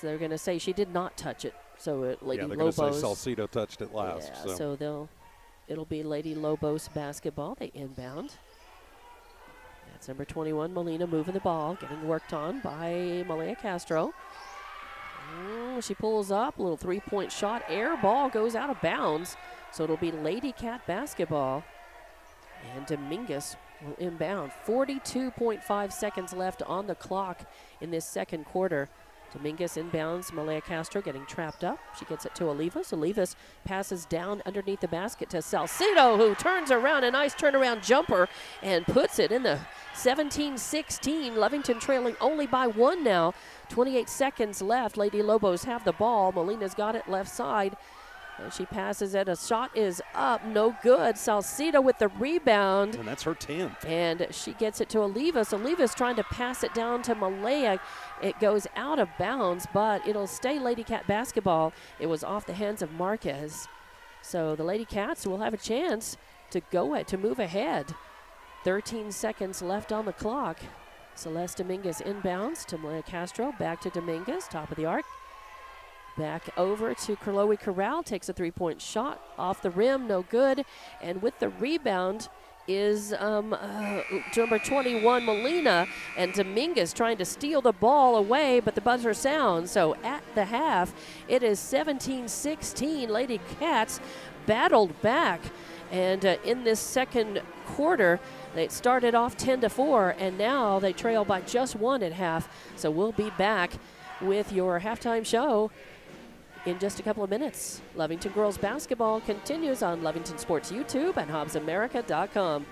they're going to say she did not touch it. So Lady Lobos. They're going to say Salcido touched it last. Yeah, so it'll be Lady Lobos basketball. They inbound. That's number 21, Molina, moving the ball, getting worked on by Malaya Castro. She pulls up, a little 3-point shot. Air ball goes out of bounds. So it'll be Lady Cat basketball. And Dominguez will inbound. 42.5 seconds left on the clock in this second quarter. Dominguez inbounds. Malaya Castro getting trapped up. She gets it to Olivas. Olivas passes down underneath the basket to Salcido, who turns around, a nice turnaround jumper, and puts it in the 17-16. Lovington trailing only by 1 now. 28 seconds left. Lady Lobos have the ball. Molina's got it left side. And she passes it. A shot is up. No good. Salcido with the rebound. And that's her 10th. And she gets it to Olivas. Olivas trying to pass it down to Malaya. It goes out of bounds, but it'll stay Lady Cat basketball. It was off the hands of Marquez. So the Lady Cats will have a chance to move ahead. 13 seconds left on the clock. Celeste Dominguez inbounds to Malaya Castro. Back to Dominguez, top of the arc. Back over to Chloe Corral, takes a 3-point shot off the rim, no good. And with the rebound is number 21, Molina, and Dominguez trying to steal the ball away, but the buzzer sounds. So at the half, it is 17-16. Lady Cats battled back, and in this second quarter, they started off 10-4, and now they trail by just 1 at half. So we'll be back with your halftime show in just a couple of minutes. Lovington girls basketball continues on Lovington Sports YouTube and HobbsAmerica.com.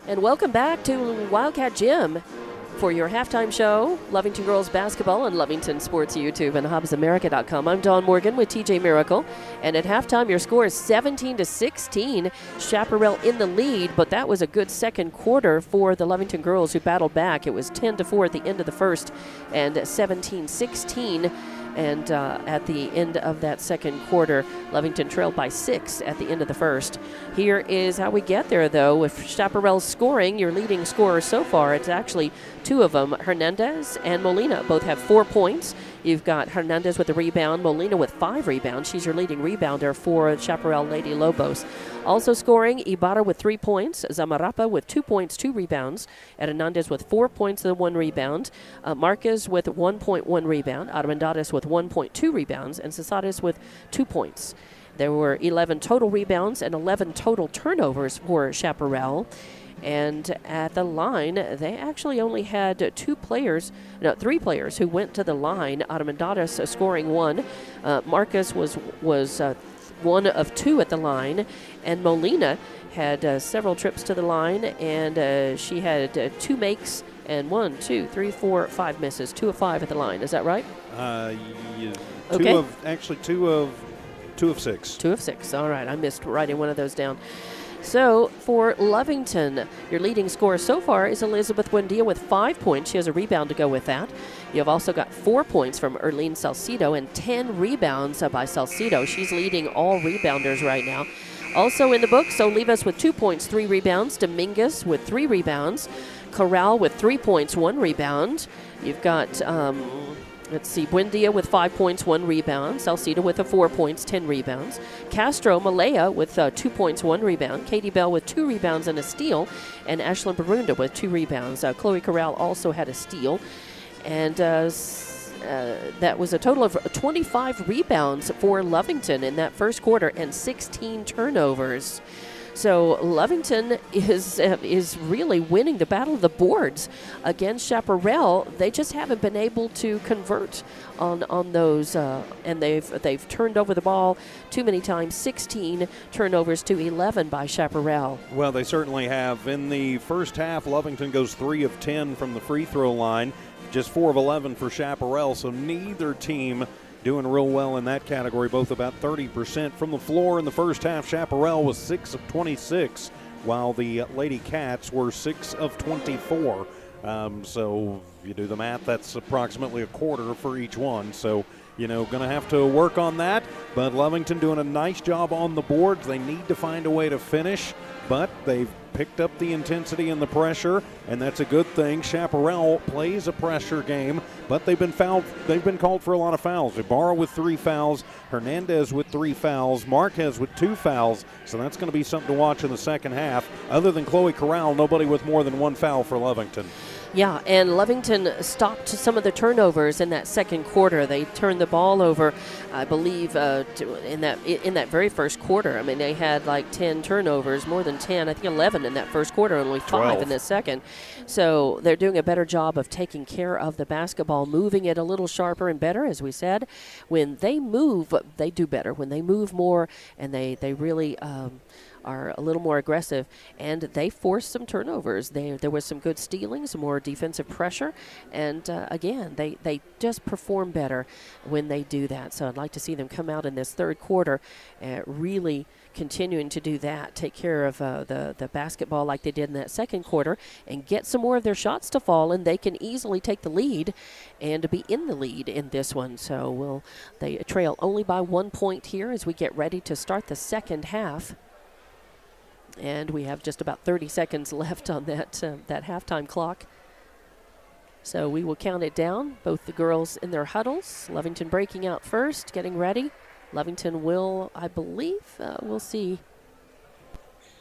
And welcome back to Wildcat Gym for your halftime show, Lovington Girls Basketball on Lovington Sports YouTube and HobbsAmerica.com. I'm Dawn Morgan with TJ Miracle. And at halftime, your score is 17-16. Chaparral in the lead, but that was a good second quarter for the Lovington girls who battled back. It was 10-4 at the end of the first and 17-16. And at the end of that second quarter, Lovington trailed by 6 at the end of the first. Here is how we get there, though. With Chaparral scoring, your leading scorer so far, it's actually two of them, Hernandez and Molina. Both have 4 points. You've got Hernandez with a rebound, Molina with 5 rebounds. She's your leading rebounder for Chaparral Lady Lobos. Also scoring, Ibarra with 3 points, Zamarapa with 2 points, 2 rebounds, Hernandez with 4 points and 1 rebound, Marquez with 1.1 rebound, Armendariz with 1.2 rebounds, and Cesares with 2 points. There were 11 total rebounds and 11 total turnovers for Chaparral. And at the line, they actually only had 3 players who went to the line. Armendariz scoring 1. Marquez was 1 of 2 at the line. And Molina had several trips to the line, and she had 2 makes and 1, 2, 3, 4, 5 misses. 2 of 5 at the line. Is that right? Yeah, okay. 2 of 6. 2 of 6. All right. I missed writing one of those down. So for Lovington, your leading scorer so far is Elizabeth Buendia with 5 points. She has a rebound to go with that. You have also got 4 points from Erlene Salcido and 10 rebounds by Salcido. She's leading all rebounders right now. Also in the books, Olivas with 2 points, 3 rebounds. Dominguez with 3 rebounds. Corral with 3 points, 1 rebound. You've got Buendia with 5 points, 1 rebound. Salcido with 4 points, 10 rebounds. Castro Malaya with 2 points, 1 rebound. Katie Bell with 2 rebounds and a steal. And Ashlyn Barunda with 2 rebounds. Chloe Corral also had a steal. And that was a total of 25 rebounds for Lovington in that first quarter and 16 turnovers. So Lovington is really winning the battle of the boards against Chaparral. They just haven't been able to convert on those, and they've turned over the ball too many times. 16 turnovers to 11 by Chaparral. Well, they certainly have. In the first half, Lovington goes 3 of 10 from the free throw line, just 4 of 11 for Chaparral. So neither team doing real well in that category, both about 30% from the floor in the first half. Chaparral was 6 of 26, while the Lady Cats were 6 of 24. So if you do the math, that's approximately a quarter for each one. So, going to have to work on that. But Lovington doing a nice job on the boards. They need to find a way to finish, but they've picked up the intensity and the pressure, and that's a good thing. Chaparral plays a pressure game, but they've been called for a lot of fouls. Ibarra with 3 fouls, Hernandez with 3 fouls, Marquez with 2 fouls, so that's going to be something to watch in the second half. Other than Chloe Corral, nobody with more than 1 foul for Lovington. Yeah, and Lovington stopped some of the turnovers in that second quarter. They turned the ball over, I believe, in that very first quarter. I mean, they had like 10 turnovers, more than 10, I think 11 in that first quarter, only 5 12 in the second. So they're doing a better job of taking care of the basketball, moving it a little sharper and better, as we said. When they move, they do better. When they move more and they really are a little more aggressive, and they forced some turnovers. There was some good stealing, some more defensive pressure, and again, they just perform better when they do that. So I'd like to see them come out in this third quarter really continuing to do that, take care of the basketball like they did in that second quarter, and get some more of their shots to fall, and they can easily take the lead and be in the lead in this one. So they trail only by 1 point here as we get ready to start the second half. And we have just about 30 seconds left on that halftime clock. So we will count it down. Both the girls in their huddles. Lovington breaking out first, getting ready. Lovington will, I believe, we'll see.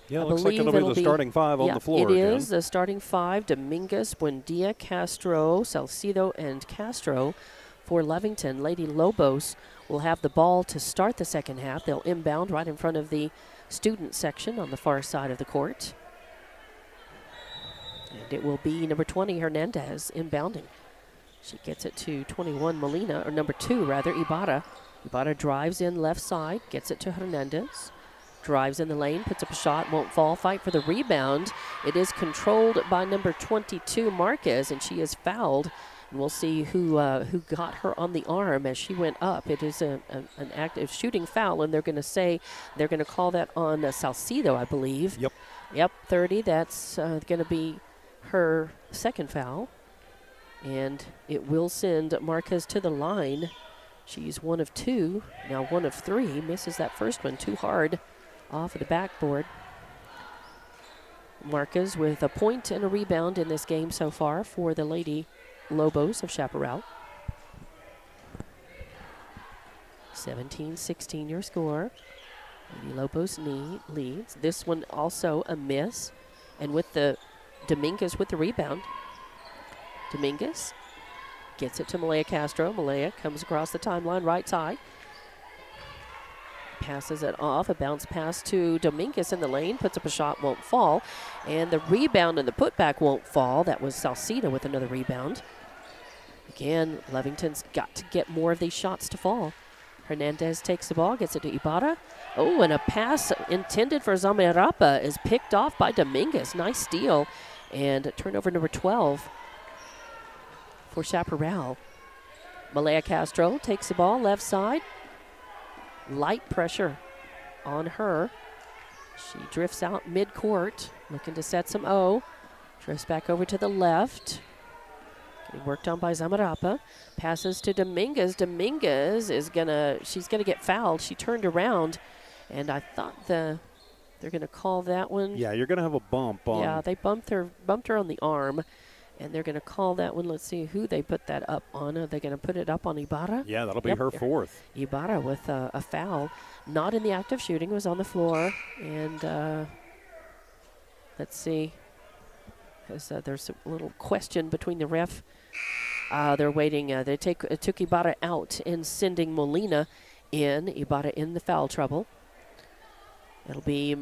Yeah, it looks like it'll be the starting 5 on the floor. It is the starting 5. Dominguez, Buendia, Castro, Salcido, and Castro for Lovington. Lady Lobos will have the ball to start the second half. They'll inbound right in front of the student section on the far side of the court. And it will be number 20, Hernandez, inbounding. She gets it to 21, Molina, or number 2, rather, Ibarra. Ibarra drives in left side, gets it to Hernandez. drives in the lane, puts up a shot, won't fall, fight for the rebound. It is controlled by number 22, Marquez, and she is fouled. And we'll see who got her on the arm as she went up. It is an active shooting foul, and they're going to call that on Salcido, I believe. Yep, 30. That's going to be her second foul. And it will send Marquez to the line. She's 1 of 2, now 1 of 3. Misses that first one too hard off of the backboard. Marquez with a point and a rebound in this game so far for the Lady Lobos of Chaparral. 17-16 your score. Lady Lobos leads. This one also a miss. And with the Dominguez with the rebound. Dominguez gets it to Malaya Castro. Malaya comes across the timeline, right side. Passes it off. A bounce pass to Dominguez in the lane. Puts up a shot, won't fall. And the rebound and the putback won't fall. That was Salcido with another rebound. Again, Lovington's got to get more of these shots to fall. Hernandez takes the ball, gets it to Ibarra. Oh, and a pass intended for Zamarapa is picked off by Dominguez. Nice steal. And turnover number 12 for Chaparral. Malaya Castro takes the ball left side. Light pressure on her. She drifts out mid-court, looking to set some O. Drifts back over to the left. Getting worked on by Zamarapa. Passes to Dominguez. Dominguez is she's gonna get fouled. She turned around, and I thought they're gonna call that one. Yeah, you're gonna have a bump on. Yeah, they bumped her on the arm. And they're going to call that one. Let's see who they put that up on. Are they going to put it up on Ibarra? Yeah, that'll be her fourth. Ibarra with a foul. Not in the act of shooting, was on the floor. And let's see. There's a little question between the ref. They're waiting. They took Ibarra out and sending Molina in. Ibarra in the foul trouble. It'll be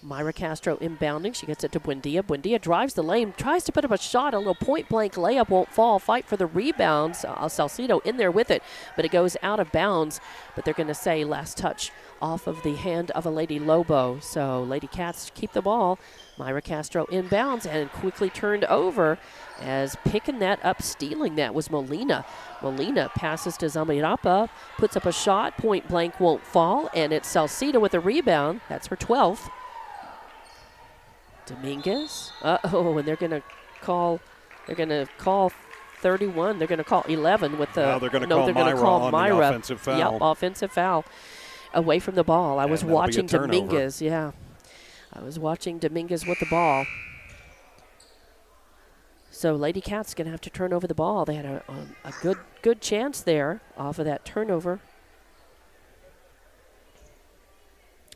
Myra Castro inbounding. She gets it to Buendia. Buendia drives the lane, tries to put up a shot. A little point-blank layup won't fall. Fight for the rebounds. Salcido in there with it, but it goes out of bounds. But they're going to say last touch off of the hand of a Lady Lobo. So Lady Cats keep the ball. Myra Castro inbounds and quickly turned over as picking that up, stealing that was Molina. Molina passes to Zamirapa, puts up a shot. Point-blank won't fall, and it's Salcido with a rebound. That's her 12th. Dominguez. And they're going to call 31. They're going to call 11 with the. No, they're going to call Myra on the offensive foul. Yep, offensive foul. Away from the ball. I was watching Dominguez. Yeah. I was watching Dominguez with the ball. So Lady Cats going to have to turn over the ball. They had a good chance there off of that turnover.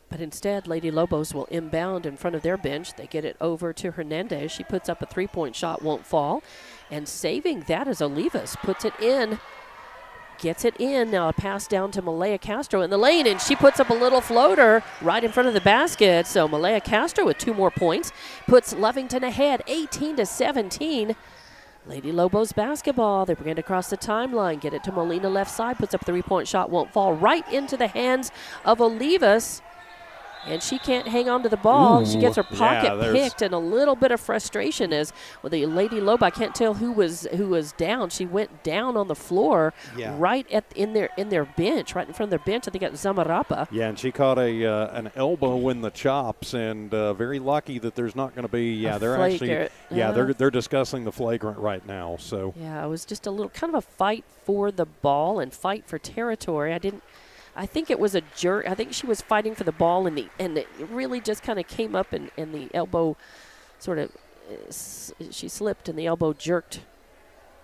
But instead, Lady Lobos will inbound in front of their bench. They get it over to Hernandez. She puts up a three-point shot, won't fall. And saving that is Olivas. Puts it in, gets it in. Now a pass down to Malaya Castro in the lane, and she puts up a little floater right in front of the basket. So Malaya Castro with 2 more points puts Lovington ahead, 18-17. Lady Lobos basketball. They bring it across the timeline. Get it to Molina left side. Puts up a three-point shot, won't fall. Right into the hands of Olivas. And she can't hang on to the ball. She gets her pocket picked, and a little bit of frustration as the Lady Lobo. I can't tell who was down. She went down on the floor, right in their bench, right in front of their bench. I think that's Zamarapa. Yeah, and she caught an elbow in the chops, and very lucky that there's not going to be. Yeah, they're discussing the flagrant right now. So yeah, it was just a little kind of a fight for the ball and fight for territory. I think it was a jerk. I think she was fighting for the ball, and it really just kind of came up, and the elbow sort of, she slipped, and the elbow jerked.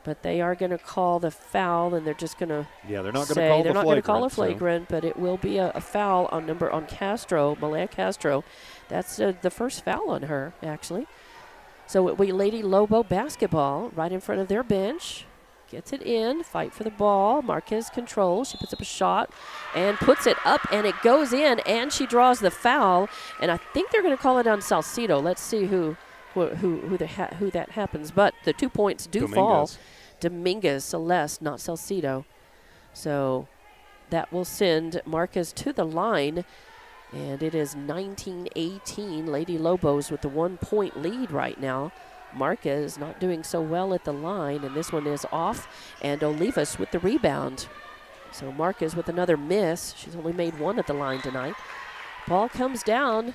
But they are going to call the foul, and they're just going to they're not going to call a flagrant, but it will be a foul on Castro, Malaya Castro. That's the first foul on her, actually. So it will be Lady Lobo basketball right in front of their bench. Gets it in, fight for the ball. Marquez controls. She puts up a shot and puts it up, and it goes in, and she draws the foul. And I think they're going to call it on Salcido. Let's see who that happens. But the 2 points do fall. Dominguez, Celeste, not Salcido. So that will send Marquez to the line. And it is 19-18. Lady Lobos with the 1-point lead right now. Marquez not doing so well at the line, and this one is off. And Olivas with the rebound. So Marquez with another miss. She's only made one at the line tonight. Ball comes down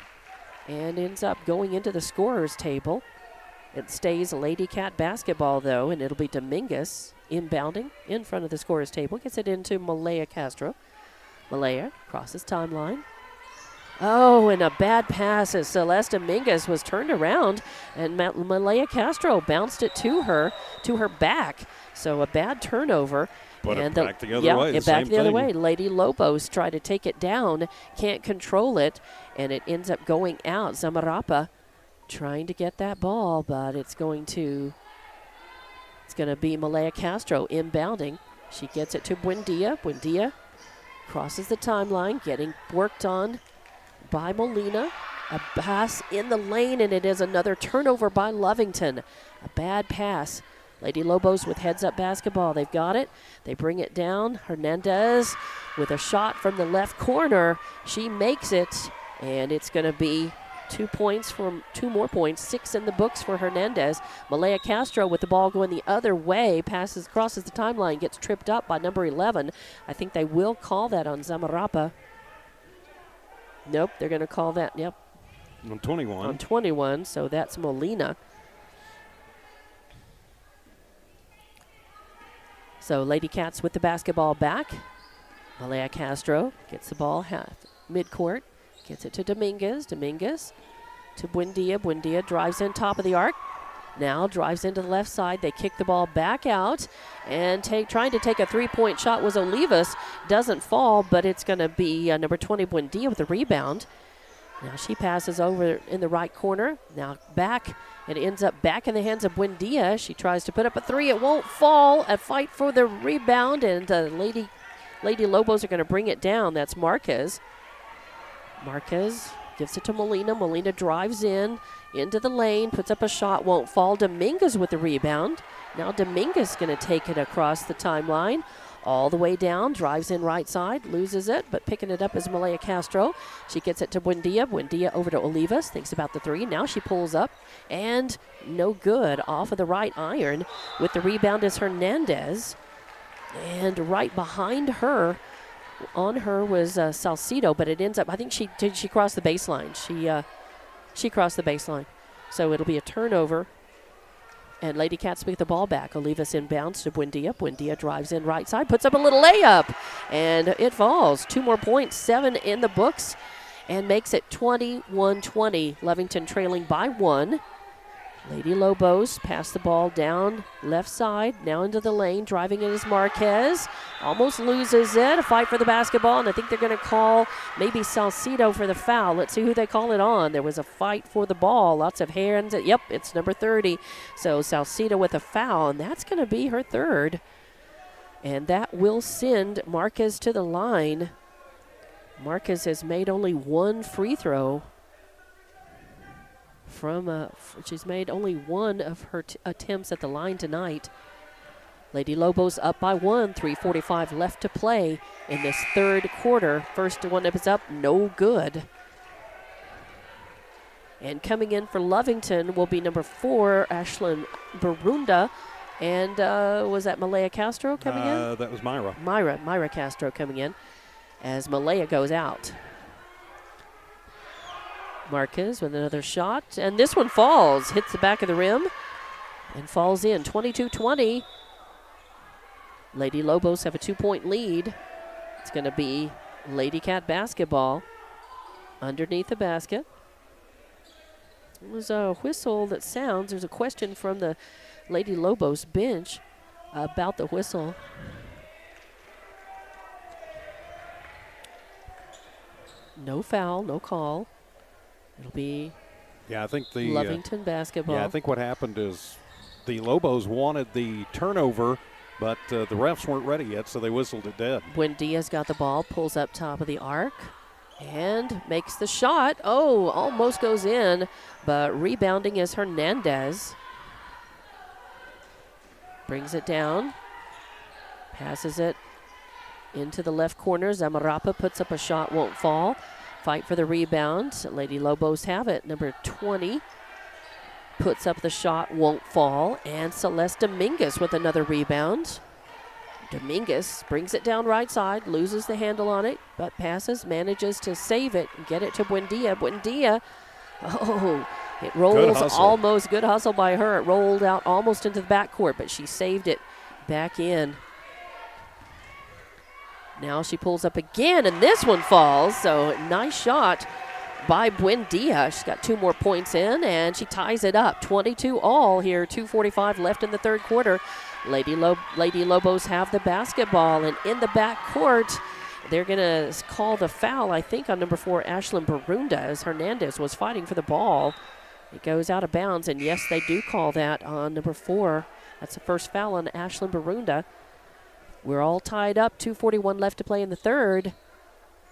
and ends up going into the scorer's table. It stays Lady Cat basketball, though, and it'll be Dominguez inbounding in front of the scorer's table. Gets it into Malaya Castro. Malaya crosses timeline. Oh, and a bad pass as Celeste Dominguez was turned around, and Malaya Castro bounced it to her back. So a bad turnover. Put and it back the other way. Back the other way. Lady Lobos tried to take it down, can't control it, and it ends up going out. Zamarapa trying to get that ball, but it's going to be Malaya Castro inbounding. She gets it to Buendia. Buendia crosses the timeline, getting worked on by Molina. A pass in the lane, and it is another turnover by Lovington. A bad pass. Lady Lobos with heads-up basketball. They've got it. They bring it down. Hernandez with a shot from the left corner. She makes it, and it's going to be 2 more points, 6 in the books for Hernandez. Malaya Castro with the ball going the other way, crosses the timeline, gets tripped up by number 11. I think they will call that on Zamarapa. Nope, they're going to call that, yep. On 21. On 21, so that's Molina. So Lady Cats with the basketball back. Malaya Castro gets the ball midcourt, gets it to Dominguez. Dominguez to Buendia. Buendia drives in top of the arc. Now drives into the left side. They kick the ball back out, and trying to take a three-point shot was Olivas. Doesn't fall, but it's going to be number 20 Buendia with the rebound. Now she passes over in the right corner. Now back. It ends up back in the hands of Buendia. She tries to put up a three. It won't fall. A fight for the rebound, and Lady Lobos are going to bring it down. That's Marquez. Marquez gives it to Molina. Molina drives into the lane, puts up a shot, won't fall. Dominguez with the rebound. Now Dominguez going to take it across the timeline. All the way down, drives in right side, loses it, but picking it up is Malaya Castro. She gets it to Buendia. Buendia over to Olivas, thinks about the three. Now she pulls up, and no good. Off of the right iron. With the rebound is Hernandez. And right behind her, on her was Salcido, but it ends up, I think she crossed the baseline. She crossed the baseline. So it'll be a turnover. And Lady Cats pick the ball back. Olivas inbounds to Buendia. Buendia drives in right side, puts up a little layup, and it falls. 2 more points, 7 in the books, and makes it 21-20. Lovington trailing by 1. Lady Lobos pass the ball down left side, now into the lane. Driving it is Marquez. Almost loses it. A fight for the basketball, and I think they're going to call maybe Salcido for the foul. Let's see who they call it on. There was a fight for the ball. Lots of hands. Yep, it's number 30. So Salcido with a foul, and that's going to be her third. And that will send Marquez to the line. Marquez has made only 1 free throw. She's made only 1 of her attempts at the line tonight. Lady Lobos up by 1, 3:45 left to play in this third quarter. First one that was up, no good. And coming in for Lovington will be number 4, Ashlyn Barunda. And was that Malaya Castro coming in? That was Myra. Myra Castro coming in as Malaya goes out. Marquez with another shot, and this one falls, hits the back of the rim, and falls in. 22-20. Lady Lobos have a 2-point lead. It's going to be Lady Cat basketball underneath the basket. It was a whistle that sounds. There's a question from the Lady Lobos bench about the whistle. No foul, no call. It'll be I think the Lovington basketball. Yeah, I think what happened is the Lobos wanted the turnover, but the refs weren't ready yet, so they whistled it dead. Buendia's got the ball, pulls up top of the arc, and makes the shot. Oh, almost goes in, but rebounding is Hernandez. Brings it down, passes it into the left corner. Zamarapa puts up a shot, won't fall. fight for the rebound. Lady Lobos have it. Number 20 puts up the shot, won't fall. And Celeste Dominguez with another rebound. Dominguez brings it down right side, loses the handle on it, but passes, manages to save it and get it to Buendia. Buendia, oh, it rolls almost. Good hustle by her. It rolled out almost into the backcourt, but she saved it back in. Now she pulls up again, and this one falls. So nice shot by Buendia. She's got 2 more points in, and she ties it up. 22 all here, 2:45 left in the third quarter. Lady Lobos have the basketball, and in the backcourt, they're going to call the foul, I think, on number 4, Ashlyn Barunda, as Hernandez was fighting for the ball. It goes out of bounds, and yes, they do call that on number 4. That's the first foul on Ashlyn Barunda. We're all tied up, 2:41 left to play in the third.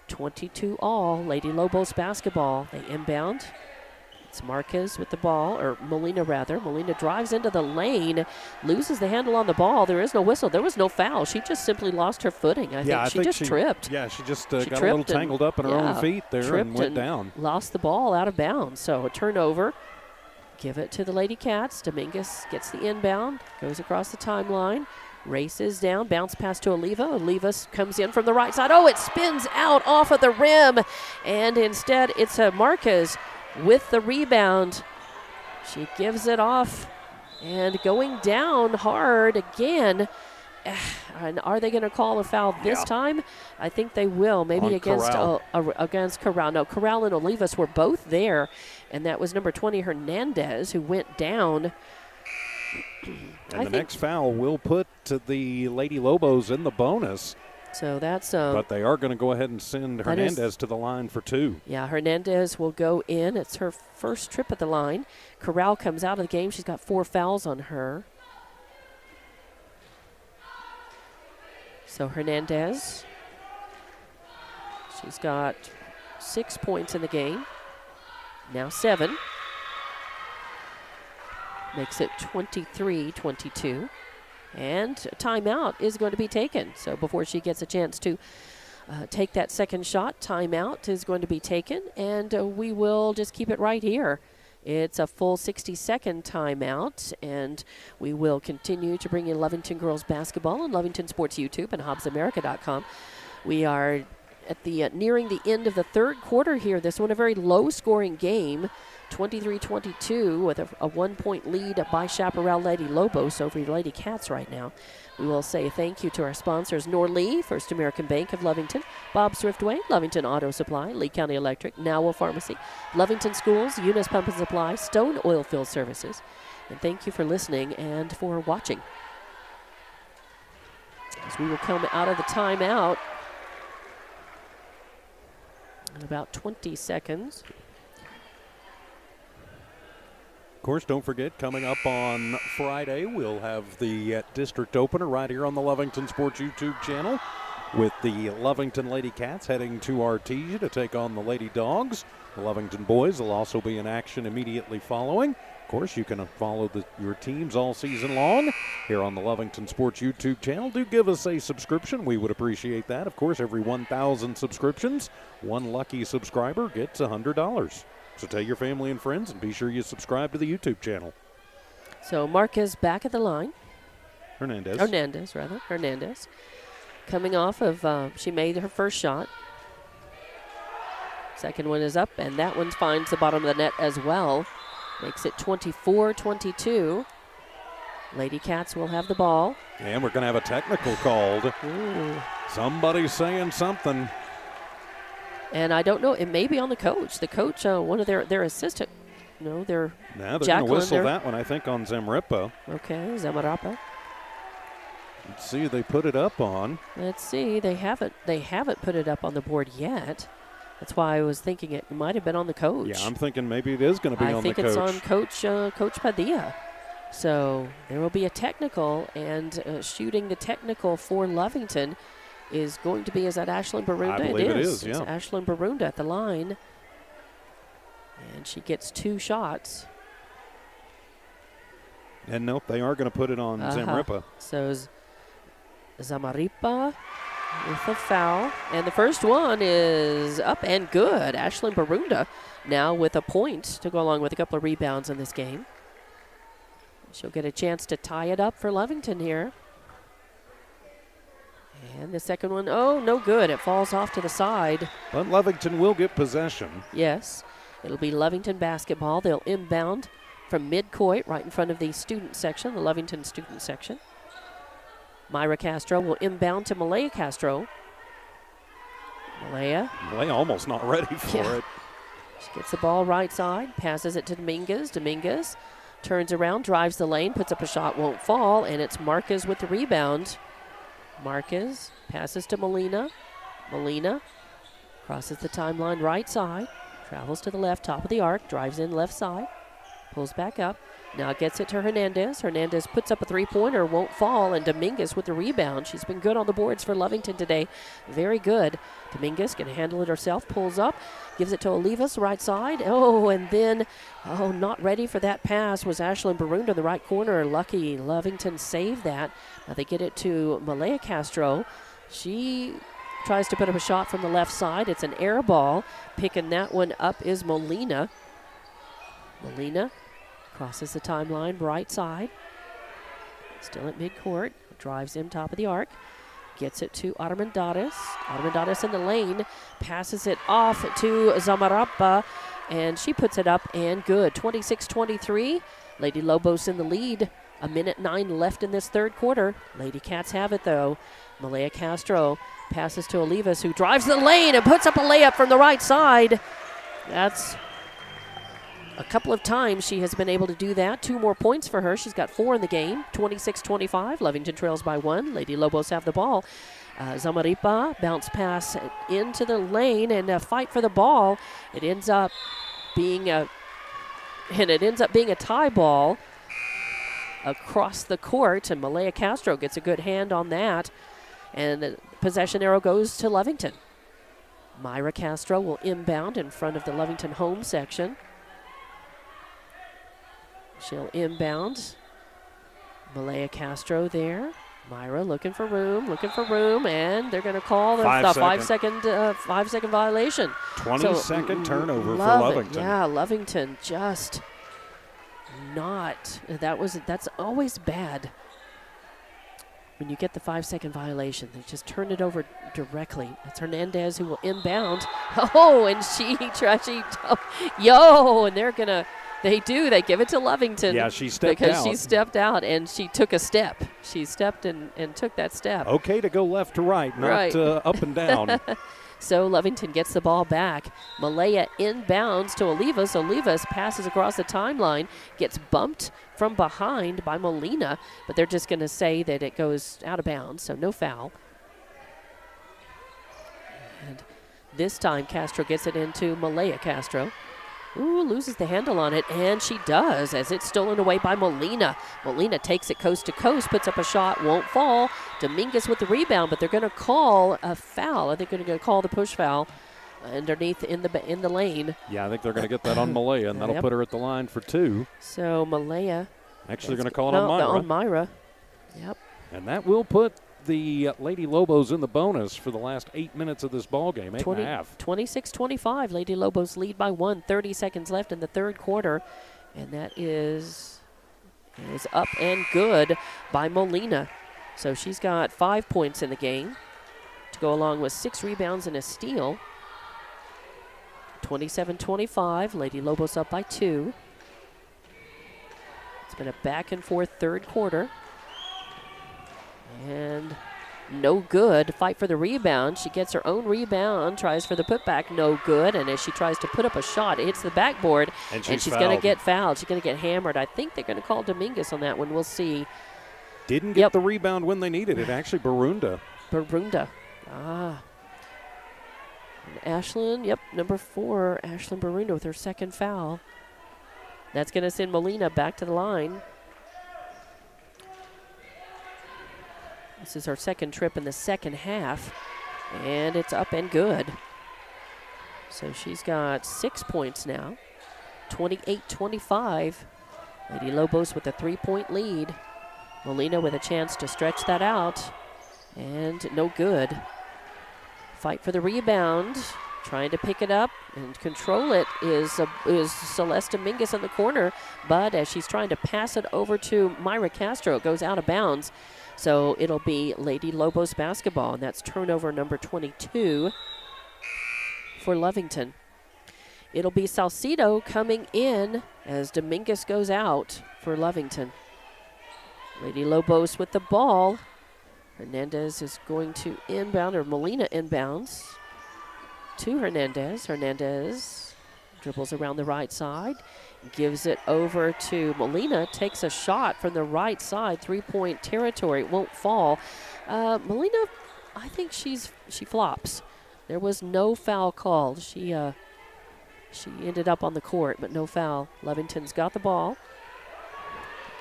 22 all, Lady Lobos basketball. They inbound. It's Marquez with the ball, or Molina rather. Molina drives into the lane, loses the handle on the ball. There is no whistle. There was no foul. She just simply lost her footing. I think she just tripped. Yeah, she just got a little tangled up in her own feet there and went down. Lost the ball out of bounds. So a turnover. Give it to the Lady Cats. Dominguez gets the inbound, goes across the timeline, races down, bounce pass to Oliva. Oliva comes in from the right side. Oh, it spins out off of the rim, and instead it's a Marquez with the rebound. She gives it off and going down hard again. And are they going to call a foul this time? I think they will. Maybe on against Corral. No, Corral and Olivas were both there, and that was number 20 Hernandez who went down. And the next foul will put the Lady Lobos in the bonus. So that's but they are going to go ahead and send Hernandez to the line for 2. Yeah, Hernandez will go in. It's her first trip at the line. Corral comes out of the game. She's got 4 fouls on her. So Hernandez, she's got 6 points in the game. Now 7. Makes it 23-22. And a timeout is going to be taken. So before she gets a chance to take that second shot, timeout is going to be taken. And we will just keep it right here. It's a full 60-second timeout. And we will continue to bring you Lovington girls basketball on Lovington Sports YouTube and HobbsAmerica.com. We are at the nearing the end of the third quarter here. This one a very low-scoring game. 23-22 with a 1-point lead by Chaparral Lady Lobos over Lady Cats right now. We will say thank you to our sponsors, Norlee, First American Bank of Lovington, Bob Swiftway, Lovington Auto Supply, Lee County Electric, Nowell Pharmacy, Lovington Schools, Eunice Pump and Supply, Stone Oilfield Services. And thank you for listening and for watching. As we will come out of the timeout in about 20 seconds. Of course, don't forget, coming up on Friday, we'll have the district opener right here on the Lovington Sports YouTube channel with the Lovington Lady Cats heading to Artesia to take on the Lady Dogs. The Lovington boys will also be in action immediately following. Of course, you can follow your teams all season long here on the Lovington Sports YouTube channel. Do give us a subscription. We would appreciate that. Of course, every 1,000 subscriptions, one lucky subscriber gets $100. So tell your family and friends and be sure you subscribe to the YouTube channel. So Marquez back at the line. Hernandez. Coming off of, she made her first shot. Second one is up, and that one finds the bottom of the net as well. Makes it 24-22. Lady Cats will have the ball. And we're going to have a technical called. Ooh. Somebody's saying something. And I don't know, it may be on the coach. The coach, one of their assistant, they're going to whistle that one, I think, on Zamripa. Okay, Zamarapa. Let's see, they put it up on. Let's see, they haven't put it up on the board yet. That's why I was thinking it might have been on the coach. Yeah, I'm thinking maybe it is going to be on the coach. I think it's on Coach Padilla. So there will be a technical, and shooting the technical for Lovington is going to be, is that Ashlyn Barunda? I believe it is, yeah. It's Ashlyn Barunda at the line. And she gets 2 shots. And nope, they are going to put it on Zamripa. So Zamaripa with a foul. And the first one is up and good. Ashlyn Barunda now with a point to go along with a couple of rebounds in this game. She'll get a chance to tie it up for Lovington here. And the second one, oh, no good. It falls off to the side. But Lovington will get possession. Yes. It'll be Lovington basketball. They'll inbound from midcourt right in front of the student section, the Lovington student section. Myra Castro will inbound to Malaya Castro. Malaya almost not ready for it. She gets the ball right side, passes it to Dominguez. Dominguez turns around, drives the lane, puts up a shot, won't fall, and it's Marquez with the rebound. Marquez passes to Molina. Molina crosses the timeline right side, travels to the left, top of the arc, drives in left side, pulls back up. Now gets it to Hernandez. Hernandez puts up a three-pointer, won't fall, and Dominguez with the rebound. She's been good on the boards for Lovington today. Very good. Dominguez can handle it herself, pulls up, gives it to Olivas, right side. Oh, and then, not ready for that pass was Ashlyn Barunda in the right corner. Lucky Lovington saved that. Now they get it to Malaya Castro. She tries to put up a shot from the left side. It's an air ball. Picking that one up is Molina. Molina crosses the timeline, right side. Still at midcourt. Drives in top of the arc. Gets it to Armendariz. Armendariz in the lane. Passes it off to Zamarapa. And she puts it up and good. 26-23. Lady Lobos in the lead. 1:09 left in this third quarter. Lady Cats have it though. Malaya Castro passes to Olivas, who drives the lane and puts up a layup from the right side. That's a couple of times she has been able to do that. 2 more points for her. She's got 4 in the game. 26-25. Lovington trails by 1. Lady Lobos have the ball. Zamaripa bounce pass into the lane and a fight for the ball. It ends up being a tie ball across the court, and Malaya Castro gets a good hand on that. And the possession arrow goes to Lovington. Myra Castro will inbound in front of the Lovington home section. She'll inbound. Malaya Castro there. Myra looking for room, and they're going to call the 5-second violation. 20-second turnover for Lovington. Yeah, Lovington just not. That's always bad when you get the 5-second violation. They just turn it over directly. It's Hernandez who will inbound. Oh, and and they're going to. They give it to Lovington. Yeah, she stepped out. Because she stepped out and she took a step. She stepped and took that step. Okay to go left to right, not up and down. So Lovington gets the ball back. Malaya inbounds to Olivas. Olivas passes across the timeline, gets bumped from behind by Molina, but they're just going to say that it goes out of bounds, so no foul. And this time Castro gets it into Malaya Castro. Ooh, loses the handle on it, and she does, as it's stolen away by Molina. Molina takes it coast to coast, puts up a shot, won't fall. Dominguez with the rebound, but they're going to call a foul. I think they're going to call the push foul underneath in the lane. Yeah, I think they're going to get that on Malaya, and that'll put her at the line for 2. So Malaya. Actually going to call it on Myra. On Myra. Yep. And that will put the Lady Lobos in the bonus for the last 8 minutes of this ball game, 8.5. 26-25. Lady Lobos lead by 1. 30 seconds left in the third quarter. And that is up and good by Molina. So she's got 5 points in the game to go along with 6 rebounds and a steal. 27-25. Lady Lobos up by 2. It's been a back and forth third quarter. And no good. Fight for the rebound. She gets her own rebound, tries for the putback, no good. And as she tries to put up a shot, it hits the backboard, and she's going to get fouled. She's going to get hammered. I think they're going to call Dominguez on that one. We'll see. Didn't get the rebound when they needed it. Actually, Barunda. And Ashlyn, number 4, Ashlyn Barunda with her second foul. That's going to send Molina back to the line. This is her second trip in the second half, and it's up and good. So she's got 6 points now, 28-25. Lady Lobos with a 3-point lead. Molina with a chance to stretch that out, and no good. Fight for the rebound. Trying to pick it up and control it is Celeste Dominguez in the corner. But as she's trying to pass it over to Myra Castro, it goes out of bounds. So it'll be Lady Lobos basketball, and that's turnover number 22 for Lovington. It'll be Salcido coming in as Dominguez goes out for Lovington. Lady Lobos with the ball. Hernandez is going to inbound, or Molina inbounds to Hernandez. Hernandez dribbles around the right side, gives it over to Molina, takes a shot from the right side, three-point territory. It won't fall. Molina, I think she flops. There was no foul called. She ended up on the court, but no foul. Lovington's got the ball.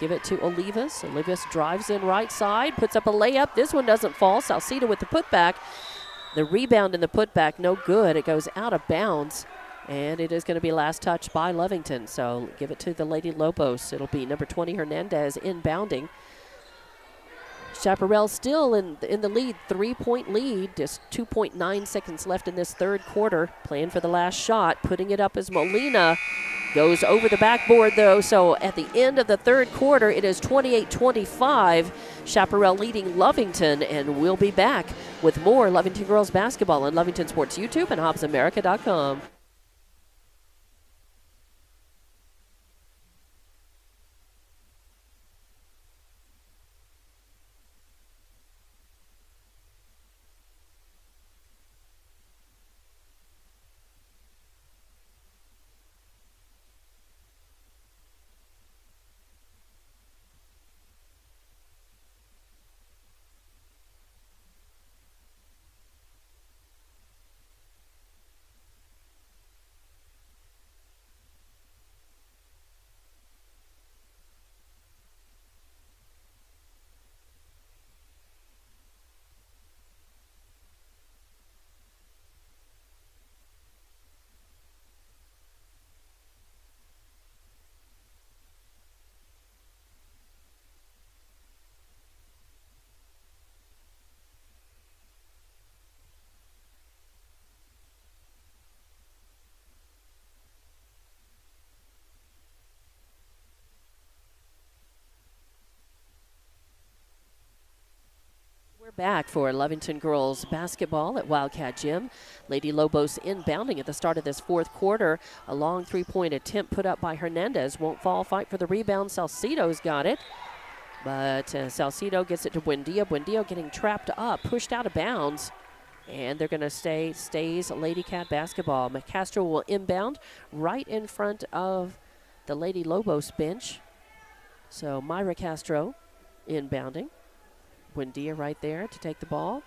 Give it to Olivas. Olivas drives in right side, puts up a layup. This one doesn't fall. Salcido with the putback. The rebound in the putback, no good. It goes out of bounds, and it is going to be last touch by Lovington. So give it to the Lady Lobos. It'll be number 20, Hernandez, inbounding. Chaparral still in the lead, 3-point lead. Just 2.9 seconds left in this third quarter. Playing for the last shot. Putting it up as Molina. Goes over the backboard, though, so at the end of the third quarter, it is 28-25. Chaparral leading Lovington, and we'll be back with more Lovington girls basketball on Lovington Sports YouTube and HobbsAmerica.com. Back for Lovington girls basketball at Wildcat Gym. Lady Lobos inbounding at the start of this fourth quarter. A long three-point attempt put up by Hernandez. Won't fall. Fight for the rebound. Salcido's got it. But Salcido gets it to Buendia. Buendia getting trapped up, pushed out of bounds. And they're going to stays Lady Cat basketball. Castro will inbound right in front of the Lady Lobos bench. So Myra Castro inbounding. Buendia right there to take the ball.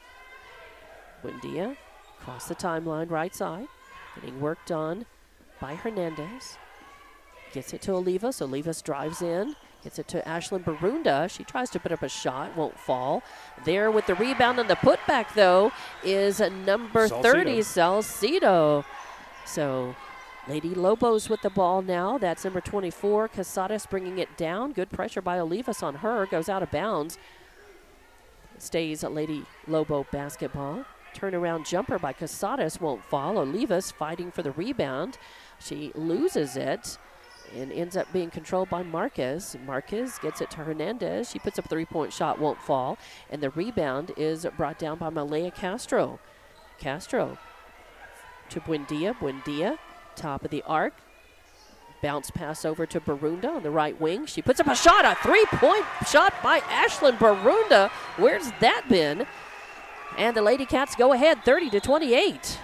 Buendia across the timeline, right side. Getting worked on by Hernandez. Gets it to Olivas. Olivas drives in. Gets it to Ashlyn Barunda. She tries to put up a shot. Won't fall. There with the rebound and the putback, though, is number 30, Salcido. So Lady Lobos with the ball now. That's number 24, Casadas bringing it down. Good pressure by Olivas on her. Goes out of bounds. Stays Lady Lobo basketball. Turnaround jumper by Casadas won't fall. Olivas fighting for the rebound. She loses it and ends up being controlled by Marquez. Marquez gets it to Hernandez. She puts up a three-point shot, won't fall. And the rebound is brought down by Malaya Castro. Castro to Buendia. Buendia, top of the arc. Bounce pass over to Barunda on the right wing. She puts up a shot, a three-point shot by Ashlyn Barunda. Where's that been? And the Lady Cats go ahead 30-28.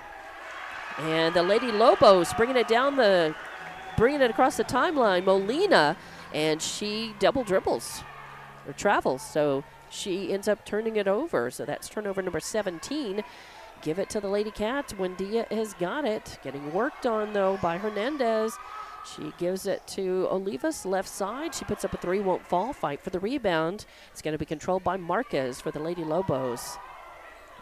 And the Lady Lobos bringing it across the timeline. Molina, and she double dribbles or travels. So she ends up turning it over. So that's turnover number 17. Give it to the Lady Cats. Buendia has got it. Getting worked on, though, by Hernandez. She gives it to Olivas, left side. She puts up a three, won't fall. Fight for the rebound. It's going to be controlled by Marquez for the Lady Lobos.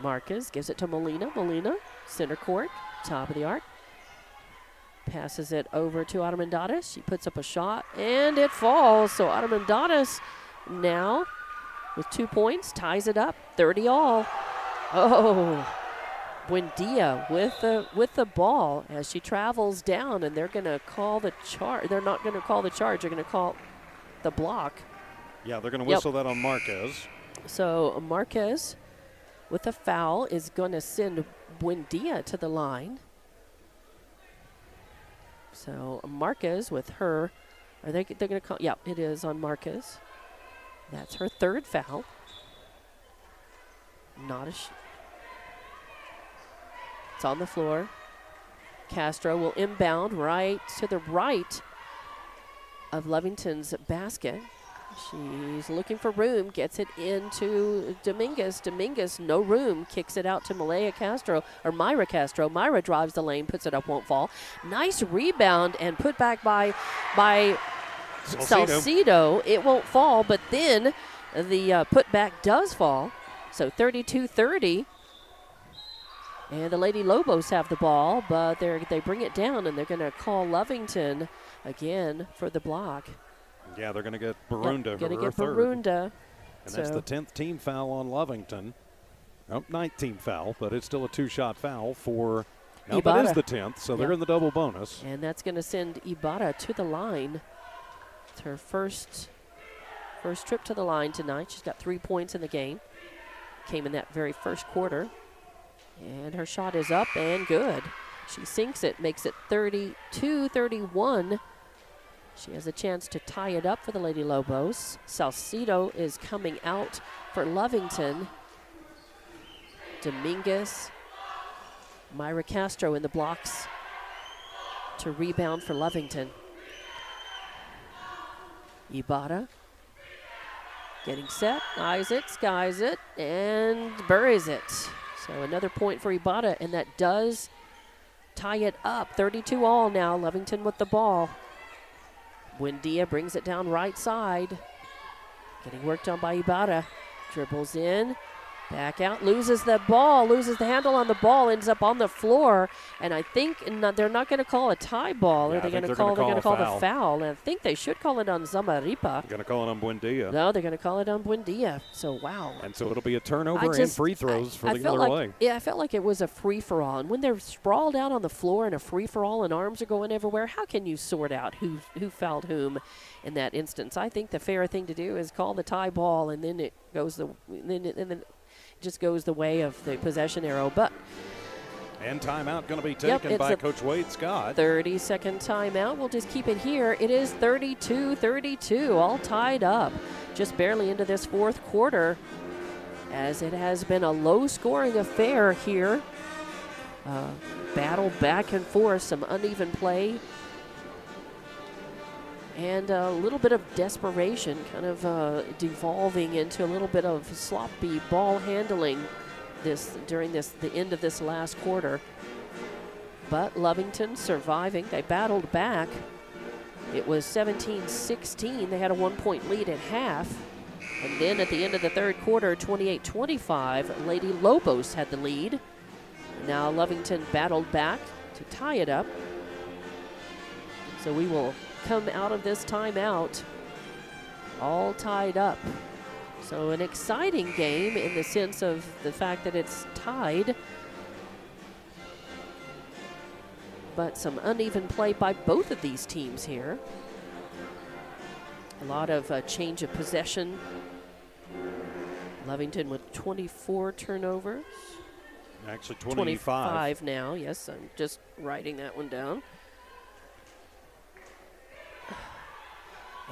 Marquez gives it to Molina. Molina, center court, top of the arc. Passes it over to Armendariz. She puts up a shot, and it falls. So Armendariz now with 2 points, ties it up, 30 all. Oh, Buendia with the ball as she travels down, and they're going to call the charge. They're not going to call the charge. They're going to call the block. Yeah, they're going to whistle that on Marquez. So Marquez with a foul is going to send Buendia to the line. So Marquez with her, they're going to call, yeah, it is on Marquez. That's her third foul. It's on the floor. Castro will inbound right to the right of Lovington's basket. She's looking for room, gets it into Dominguez. Dominguez, no room, kicks it out to Myra Castro. Myra drives the lane, puts it up, won't fall. Nice rebound and put back by Salcido. It won't fall, but then the putback does fall. So 32-30. And the Lady Lobos have the ball, but they bring it down, and they're going to call Lovington again for the block. Yeah, they're going to get Barunda for her third. Barunda. And that's the 10th team foul on Lovington. Oh, 19th foul, but it's still a two-shot foul for – now that is the 10th, so they're in the double bonus. And that's going to send Ibarra to the line. It's her first trip to the line tonight. She's got 3 points in the game. Came in that very first quarter. And her shot is up and good. She sinks it, makes it 32-31. She has a chance to tie it up for the Lady Lobos. Salcido is coming out for Lovington. Dominguez, Myra Castro in the blocks to rebound for Lovington. Ibarra getting set, eyes it, skies it, and buries it. So another point for Ibarra, and that does tie it up. 32 all now. Lovington with the ball. Buendia brings it down right side. Getting worked on by Ibarra. Dribbles in. Back out. Loses the ball. Loses the handle on the ball. Ends up on the floor. And I think they're not going to call a tie ball. Yeah, they're going to call the foul. And I think they should call it on Zamaripa. They're going to call it on Buendia. No, they're going to call it on Buendia. So, wow. And so it'll be a turnover and free throws for the other way. Yeah, I felt like it was a free-for-all. And when they're sprawled out on the floor and a free-for-all and arms are going everywhere, how can you sort out who fouled whom in that instance? I think the fair thing to do is call the tie ball, and then it goes just goes the way of the possession arrow. But and timeout going to be taken by Coach Wade Scott. 30-second timeout. We'll just keep it here. It is 32-32, all tied up. Just barely into this fourth quarter, as it has been a low-scoring affair here. Battle back and forth, some uneven play, and a little bit of desperation, kind of devolving into a little bit of sloppy ball handling during the end of this last quarter. But Lovington surviving. They battled back. It was 17-16. They had a 1-point lead at half. And then at the end of the third quarter, 28-25, Lady Lobos had the lead. Now Lovington battled back to tie it up. So we will come out of this timeout all tied up. So an exciting game in the sense of the fact that it's tied, but some uneven play by both of these teams here. A lot of change of possession. Lovington with 24 turnovers. Actually 25 now. Yes, I'm just writing that one down.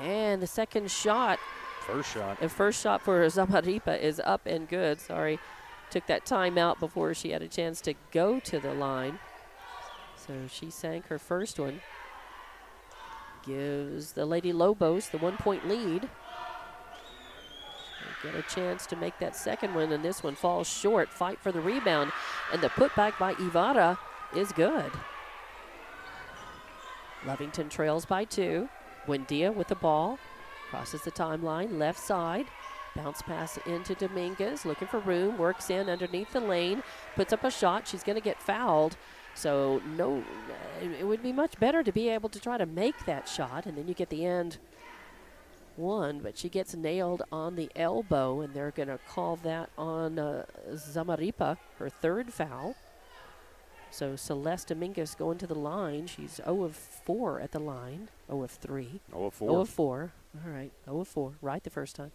And the second shot. The first shot for Zamaripa is up and good. Sorry, took that timeout before she had a chance to go to the line. So she sank her first one. Gives the Lady Lobos the 1-point lead. They get a chance to make that second one, and this one falls short. Fight for the rebound, and the putback by Ibarra is good. Lovington trails by 2. Buendia with the ball. Crosses the timeline, left side. Bounce pass into Dominguez, looking for room, works in underneath the lane, puts up a shot. She's going to get fouled. So no, it would be much better to be able to try to make that shot, and then you get the end one, but she gets nailed on the elbow, and they're going to call that on Zamaripa, her third foul. So Celeste Dominguez going to the line. She's 0 of 4 at the line. 0 of 3. 0 of 4. 0 of 4. All right. 0 of 4. Right the first time.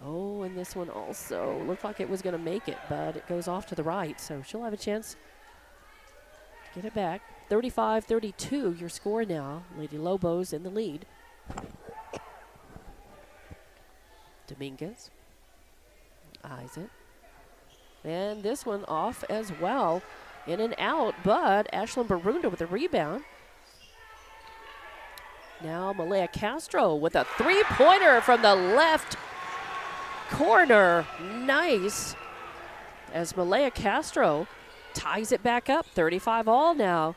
Oh, and this one also looked like it was going to make it, but it goes off to the right. So she'll have a chance to get it back. 35-32, your score now. Lady Lobos in the lead. Dominguez eyes it. And this one off as well. In and out, but Ashlyn Barunda with a rebound. Now Malaya Castro with a three-pointer from the left corner. Nice. As Malaya Castro ties it back up. 35 all now.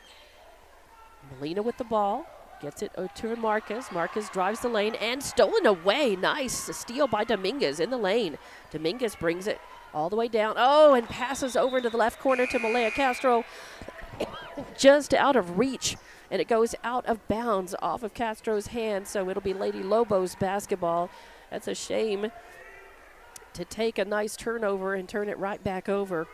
Molina with the ball. Gets it to Marquez. Marquez drives the lane and stolen away. Nice. A steal by Dominguez in the lane. Dominguez brings it all the way down. Oh, and passes over to the left corner to Malaya Castro. Just out of reach. And it goes out of bounds off of Castro's hand. So it'll be Lady Lobos basketball. That's a shame to take a nice turnover and turn it right back over.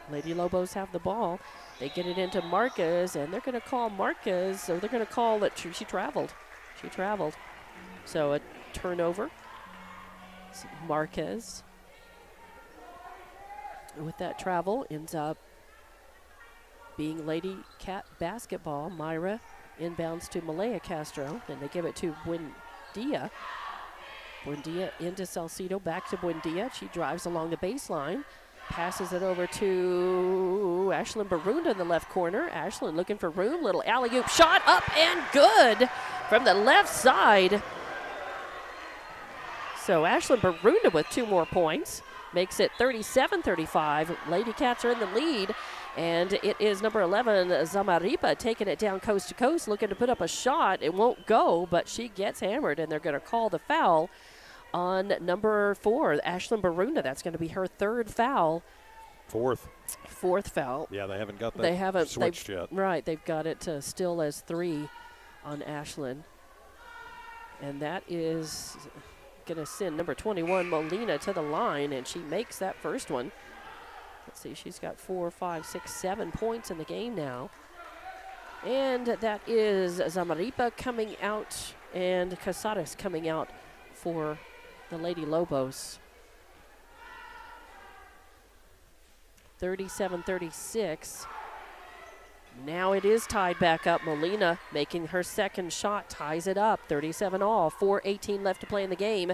Lady Lobos have the ball. They get it into Marquez, and they're going to call Marquez. So they're going to call that she traveled. She traveled. So a turnover. Marquez with that travel ends up being Lady Cat basketball. Myra inbounds to Malaya Castro. Then they give it to Buendia. Buendia into Salcido, back to Buendia. She drives along the baseline. Passes it over to Ashlyn Barunda in the left corner. Ashlyn looking for room. Little alley-oop shot up and good from the left side. So Ashlyn Barunda with 2 more points. Makes it 37-35. Lady Cats are in the lead. And it is number 11, Zamaripa, taking it down coast to coast, looking to put up a shot. It won't go, but she gets hammered, and they're going to call the foul on number 4, Ashlyn Barunda. That's going to be her 3rd foul. 4th foul. Yeah, they haven't got that switched yet. Right, they've got it still as 3 on Ashlyn. And that is going to send number 21, Molina, to the line, and she makes that first one. Let's see, she's got 4, 5, 6, 7 points in the game now. And that is Zamaripa coming out and Casares coming out for the Lady Lobos. 37-36. Now it is tied back up. Molina making her second shot, ties it up. 37 all. 4:18 left to play in the game.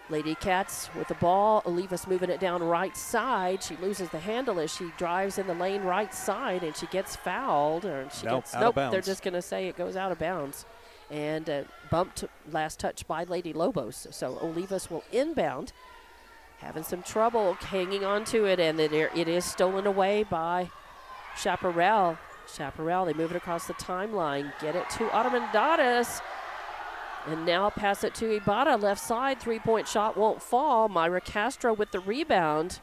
Lady Cats with the ball. Olivas moving it down right side. She loses the handle as she drives in the lane right side, and she gets fouled. Nope, they're just going to say it goes out of bounds. And bumped last touch by Lady Lobos. So Olivas will inbound. Having some trouble hanging on to it, and it is stolen away by Chaparral. Chaparral, they move it across the timeline. Get it to Armendariz. And now pass it to Ibarra, left side. 3-point shot won't fall. Myra Castro with the rebound.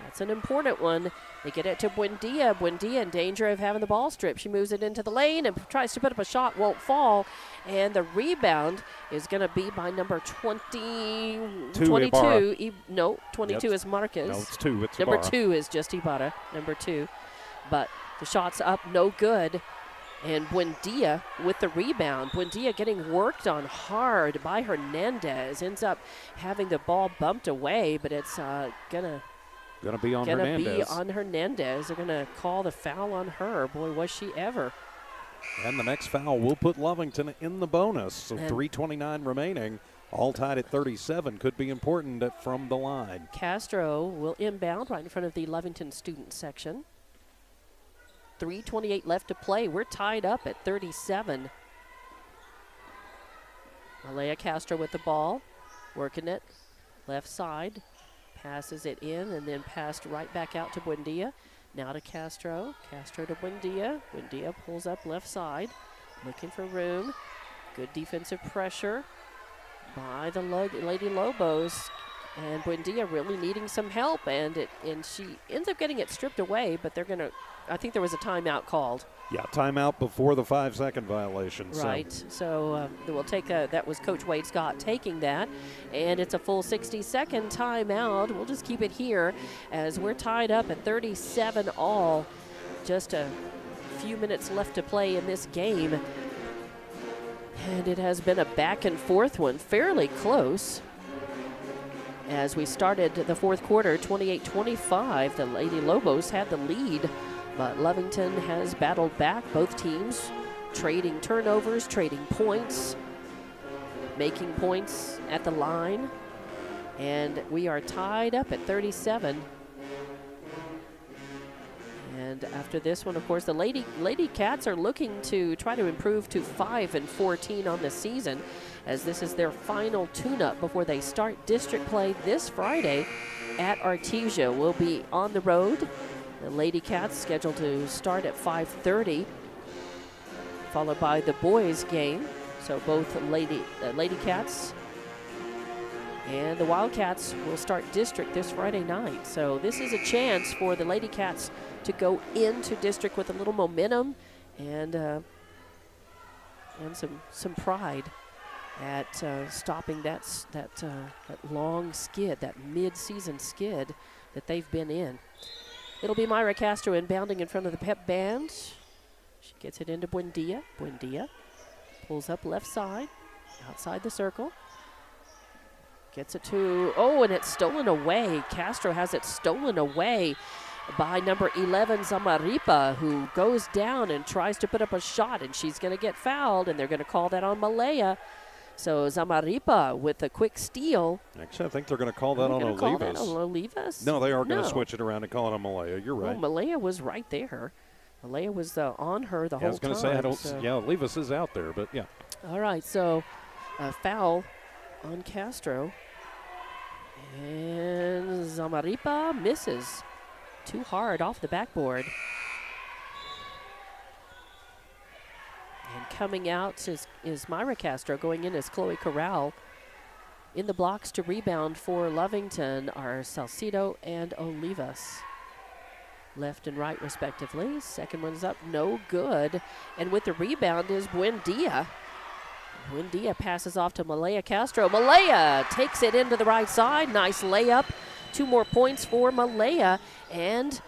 That's an important one. They get it to Buendia. Buendia in danger of having the ball stripped. She moves it into the lane and tries to put up a shot, won't fall. And the rebound is going to be by number 22. 22 is Marquez. No, it's 2. It's number Ibarra. 2 is just Ibarra, number 2. But the shot's up, no good. And Buendia with the rebound. Buendia getting worked on hard by Hernandez. Ends up having the ball bumped away, but it's going to be on Hernandez. They're going to call the foul on her. Boy, was she ever. And the next foul will put Lovington in the bonus. So 3:29 remaining. All tied at 37. Could be important from the line. Castro will inbound right in front of the Lovington student section. 3:28 left to play. We're tied up at 37. Malaya Castro with the ball. Working it. Left side. Passes it in and then passed right back out to Buendia. Now to Castro. Castro to Buendia. Buendia pulls up left side. Looking for room. Good defensive pressure by the Lady Lobos. And Buendia really needing some help. And she ends up getting it stripped away, but they're going to, I think there was a timeout called. Yeah, timeout before the 5-second violation. Right. So we'll take that was Coach Wade Scott taking that, and it's a full 60-second timeout. We'll just keep it here as we're tied up at 37 all. Just a few minutes left to play in this game. And it has been a back and forth one, fairly close. As we started the fourth quarter, 28-25, the Lady Lobos had the lead, but Lovington has battled back. Both teams trading turnovers, trading points, making points at the line. And we are tied up at 37. And after this one, of course, the Lady Cats are looking to try to improve to 5-14 on the season, as this is their final tune-up before they start district play this Friday at Artesia. We'll be on the road. The Lady Cats scheduled to start at 5:30, followed by the boys game. So both Lady Cats and the Wildcats will start district this Friday night. So this is a chance for the Lady Cats to go into district with a little momentum and some pride at stopping that long skid, that mid-season skid that they've been in. It'll be Myra Castro inbounding in front of the pep band. She gets it into Buendia. Buendia pulls up left side, outside the circle. Gets it to, and it's stolen away. Castro has it stolen away by number 11, Zamaripa, who goes down and tries to put up a shot, and she's going to get fouled, and they're going to call that on Malaya. So Zamaripa with a quick steal. Actually, I think they're going to call that on Olivas. No, they are going to switch it around and call it on Malaya. You're right. Well, Malaya was right there. Malaya was on her the whole time. I was going to say, Olivas is out there, but yeah. All right, so a foul on Castro. And Zamaripa misses. Too hard off the backboard. And coming out is Myra Castro. Going in is Chloe Corral. In the blocks to rebound for Lovington are Salcido and Olivas. Left and right respectively. Second one's up, no good. And with the rebound is Buendia. Buendia passes off to Malaya Castro. Malaya takes it into the right side. Nice layup. 2 more points for Malaya. And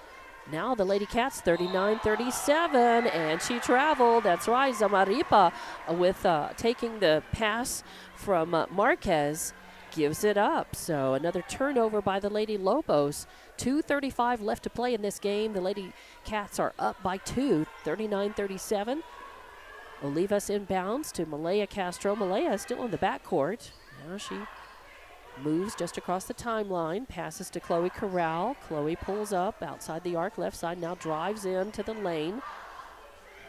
now the Lady Cats 39-37, and she traveled. That's right, Zamaripa with taking the pass from Marquez, gives it up. So another turnover by the Lady Lobos. 2:35 left to play in this game. The Lady Cats are up by 2, 39-37. Olivas inbounds to Malaya Castro. Malaya is still in the backcourt. Now she moves just across the timeline, passes to Chloe Corral. Chloe pulls up outside the arc, left side, now drives into the lane.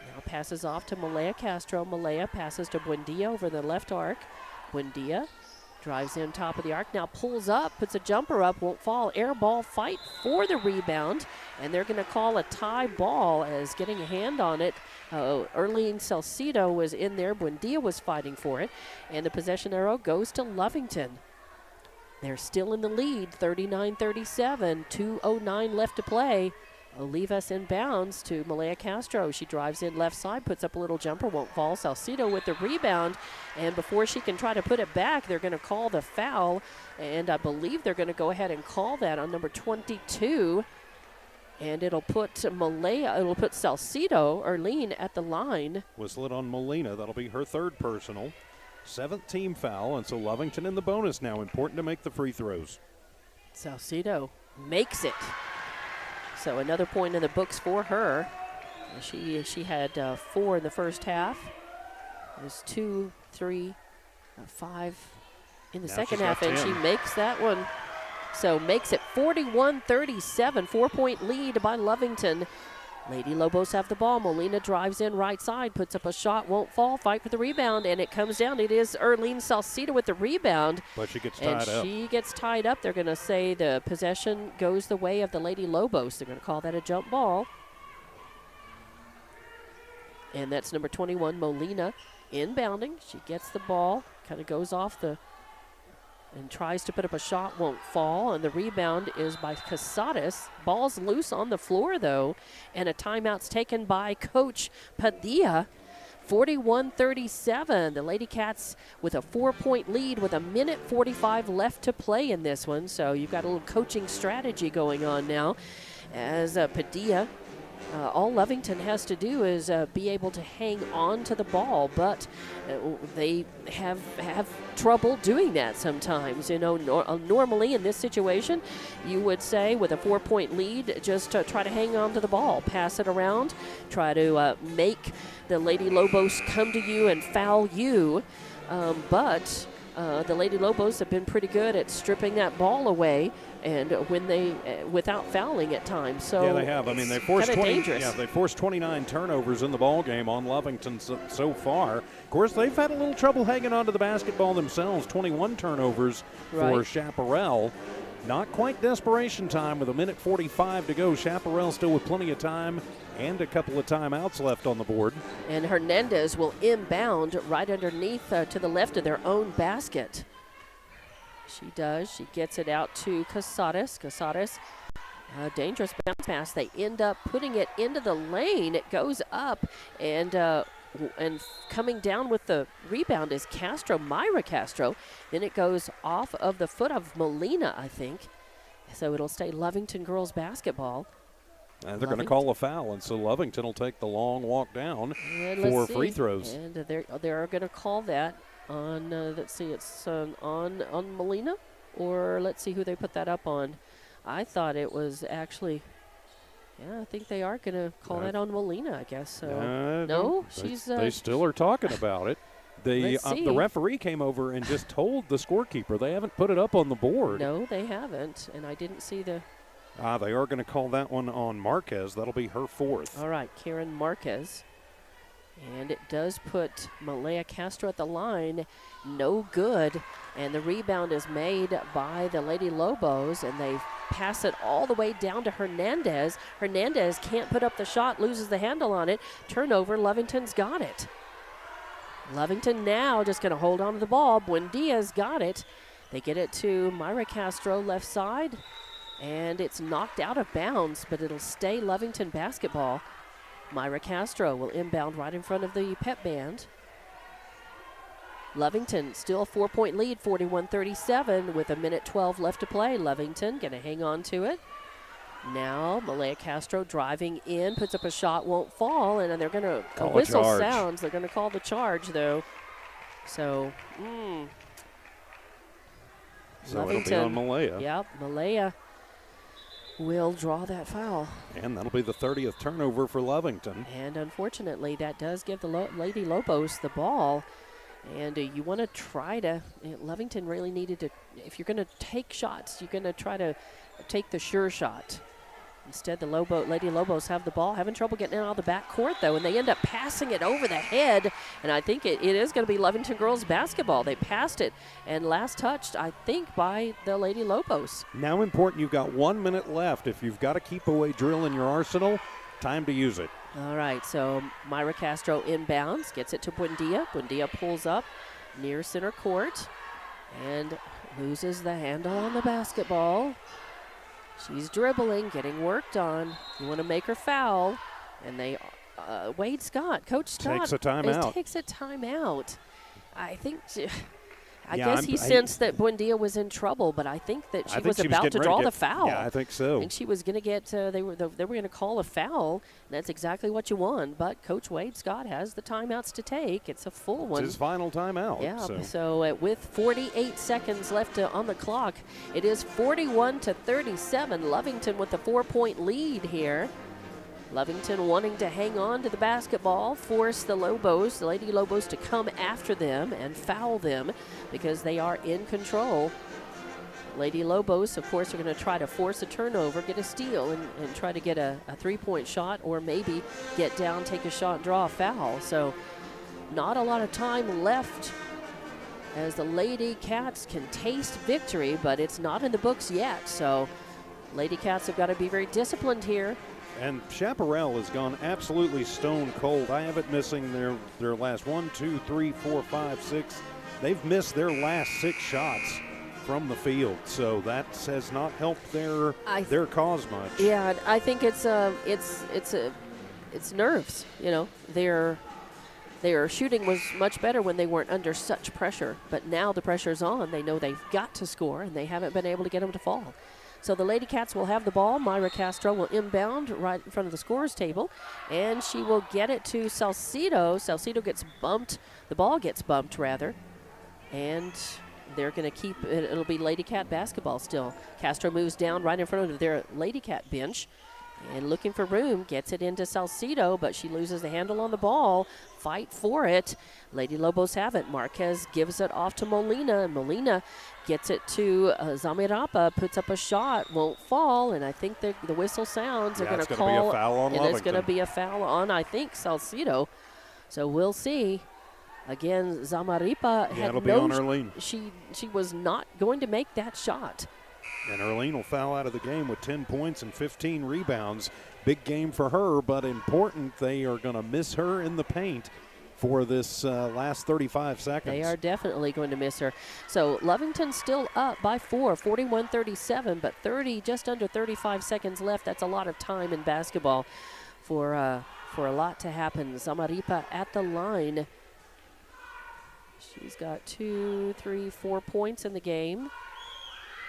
Now passes off to Malaya Castro. Malaya passes to Buendia over the left arc. Buendia drives in top of the arc, now pulls up, puts a jumper up, won't fall. Air ball fight for the rebound, and they're going to call a tie ball as getting a hand on it. Erlene Salcido was in there. Buendia was fighting for it, and the possession arrow goes to Lovington. They're still in the lead, 39-37, 2:09 left to play. Olivas inbounds to Malaya Castro. She drives in left side, puts up a little jumper, won't fall. Salcido with the rebound, and before she can try to put it back, they're going to call the foul, and I believe they're going to go ahead and call that on number 22, and it'll put Salcido, Erlene, at the line. Whistle it on Molina. That'll be her third personal. 7th team foul, and so Lovington in the bonus now. Important to make the free throws. Salcido makes it. So another point in the books for her. She had 4 in the first half. It was 2, 3, 5 in the second half, and she makes that one. So makes it 41-37, 4-point lead by Lovington. Lady Lobos have the ball. Molina drives in right side, puts up a shot, won't fall, fight for the rebound, and it comes down. It is Erlene Salcido with the rebound. But she gets tied up. And she gets tied up. They're going to say the possession goes the way of the Lady Lobos. They're going to call that a jump ball. And that's number 21, Molina, inbounding. She gets the ball, kind of goes off the and tries to put up a shot, won't fall, and the rebound is by Casadas. Ball's loose on the floor, though, and a timeout's taken by Coach Padilla. 41-37. The Lady Cats with a 4-point lead with 1:45 left to play in this one, so you've got a little coaching strategy going on now as Padilla. All Lovington has to do is be able to hang on to the ball, but they have trouble doing that sometimes. You know, normally in this situation, you would say with a 4-point lead, just try to hang on to the ball, pass it around, try to make the Lady Lobos come to you and foul you, but the Lady Lobos have been pretty good at stripping that ball away, and when they without fouling at times. So yeah, they have. I mean, they forced 20. Dangerous. Yeah, they forced 29 turnovers in the ball game on Lovington so far. Of course, they've had a little trouble hanging on to the basketball themselves. 21 turnovers for Chaparral. Not quite desperation time with 1:45 to go. Chaparral still with plenty of time and a couple of timeouts left on the board. And Hernandez will inbound right underneath to the left of their own basket. She does. She gets it out to Casadas. Casadas, dangerous bounce pass. They end up putting it into the lane. It goes up, and coming down with the rebound is Castro, Myra Castro. Then it goes off of the foot of Molina, I think. So it'll stay Lovington girls basketball. And they're going to call a foul, and so Lovington will take the long walk down for free throws. And they're going to call that on, let's see, it's on Molina, or let's see who they put that up on. I thought it was actually, I think they are going to call that on Molina, I guess. So no, she's. They still are talking about it. The referee came over and just told the scorekeeper they haven't put it up on the board. No, they haven't, and I didn't see the. They are going to call that one on Marquez. That'll be her fourth. All right, Karen Marquez. And it does put Malaya Castro at the line. No good. And the rebound is made by the Lady Lobos, and they pass it all the way down to Hernandez. Hernandez can't put up the shot, loses the handle on it. Turnover, Lovington's got it. Lovington now just going to hold on to the ball. Buendia's got it. They get it to Myra Castro, left side. And it's knocked out of bounds, but it'll stay Lovington basketball. Myra Castro will inbound right in front of the pep band. Lovington still a 4-point lead, 41-37 with 1:12 left to play. Lovington going to hang on to it. Now Malaya Castro driving in, puts up a shot, won't fall, and they're going to, a whistle sounds. They're going to call the charge, though. So, So it'll be on Malaya. Yep, Malaya will draw that foul. And that'll be the 30th turnover for Lovington. And unfortunately, that does give the Lady Lobos the ball. And you want to try to, Lovington really needed to, if you're going to take shots, you're going to try to take the sure shot. Instead, the Lady Lobos have the ball, having trouble getting it out of the backcourt, though, and they end up passing it over the head. And I think it is going to be Lovington girls basketball. They passed it, and last touched, I think, by the Lady Lobos. Now important, you've got 1 minute left. If you've got a keep-away drill in your arsenal, time to use it. All right, so Myra Castro inbounds, gets it to Buendia. Buendia pulls up near center court and loses the handle on the basketball. She's dribbling, getting worked on. You want to make her foul. And they, Wade Scott, Coach Scott. Takes a timeout. Takes a timeout. I think, I guess he sensed that Buendia was in trouble, but I think that she was about to draw the foul. Yeah, I think so. I think she was going to get, they were going to call a foul. And that's exactly what you want. But Coach Wade Scott has the timeouts to take. It's a full one. It's his final timeout. Yeah, so with 48 seconds left on the clock, it is 41-37. Lovington with a 4-point lead here. Lovington wanting to hang on to the basketball, force the Lady Lobos to come after them and foul them because they are in control. Lady Lobos, of course, are going to try to force a turnover, get a steal, and try to get a 3-point shot, or maybe get down, take a shot, and draw a foul. So not a lot of time left as the Lady Cats can taste victory, but it's not in the books yet. So Lady Cats have got to be very disciplined here. And Chaparral has gone absolutely stone cold. I have it missing their last 1, 2, 3, 4, 5, 6. They've missed their last 6 shots from the field. So that has not helped their cause much. Yeah, I think it's nerves. You know, their shooting was much better when they weren't under such pressure. But now the pressure's on. They know they've got to score, and they haven't been able to get them to fall. So the Lady Cats will have the ball. Myra Castro will inbound right in front of the scorer's table, and she will get it to Salcido. Salcido gets bumped. The ball gets bumped, rather, and they're going to keep it. It'll be Lady Cat basketball still. Castro moves down right in front of their Lady Cat bench, and looking for room, gets it into Salcido, but she loses the handle on the ball. Fight for it. Lady Lobos have it. Marquez gives it off to Molina, and Molina gets it to Zamirapa, puts up a shot, won't fall, and I think the whistle sounds. They're going to call, be a foul on and Lovington. it's going to be a foul on, I think, Salcido. So we'll see. Again, Zamarripa had it'll be on Erlene. She was not going to make that shot. And Erlene will foul out of the game with 10 points and 15 rebounds. Big game for her, but important. They are going to miss her in the paint for this last 35 seconds. They are definitely going to miss her. So Lovington's still up by 4, 41-37, but just under 35 seconds left. That's a lot of time in basketball for a lot to happen. Zamarripa at the line. She's got 2, 3, 4 points in the game.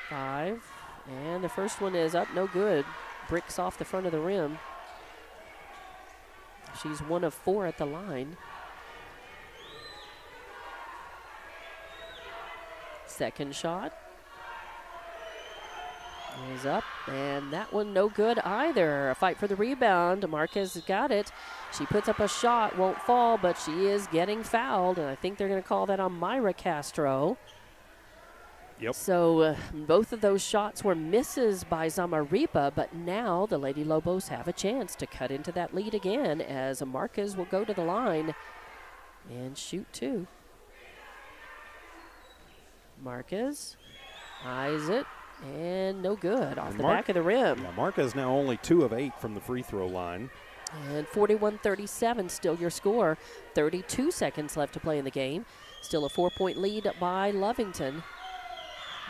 5. And the first one is up, no good. Bricks off the front of the rim. She's 1 of 4 at the line. Second shot is up, and that one no good either. A fight for the rebound. Marquez got it. She puts up a shot, won't fall, but she is getting fouled, and I think they're going to call that on Myra Castro. Yep. So both of those shots were misses by Zamarripa, but now the Lady Lobos have a chance to cut into that lead again, as Marquez will go to the line and shoot 2. Marquez eyes it, and no good off the back of the rim. Yeah, Marquez now only 2 of 8 from the free throw line. And 41-37 still your score. 32 seconds left to play in the game. Still a 4-point lead by Lovington.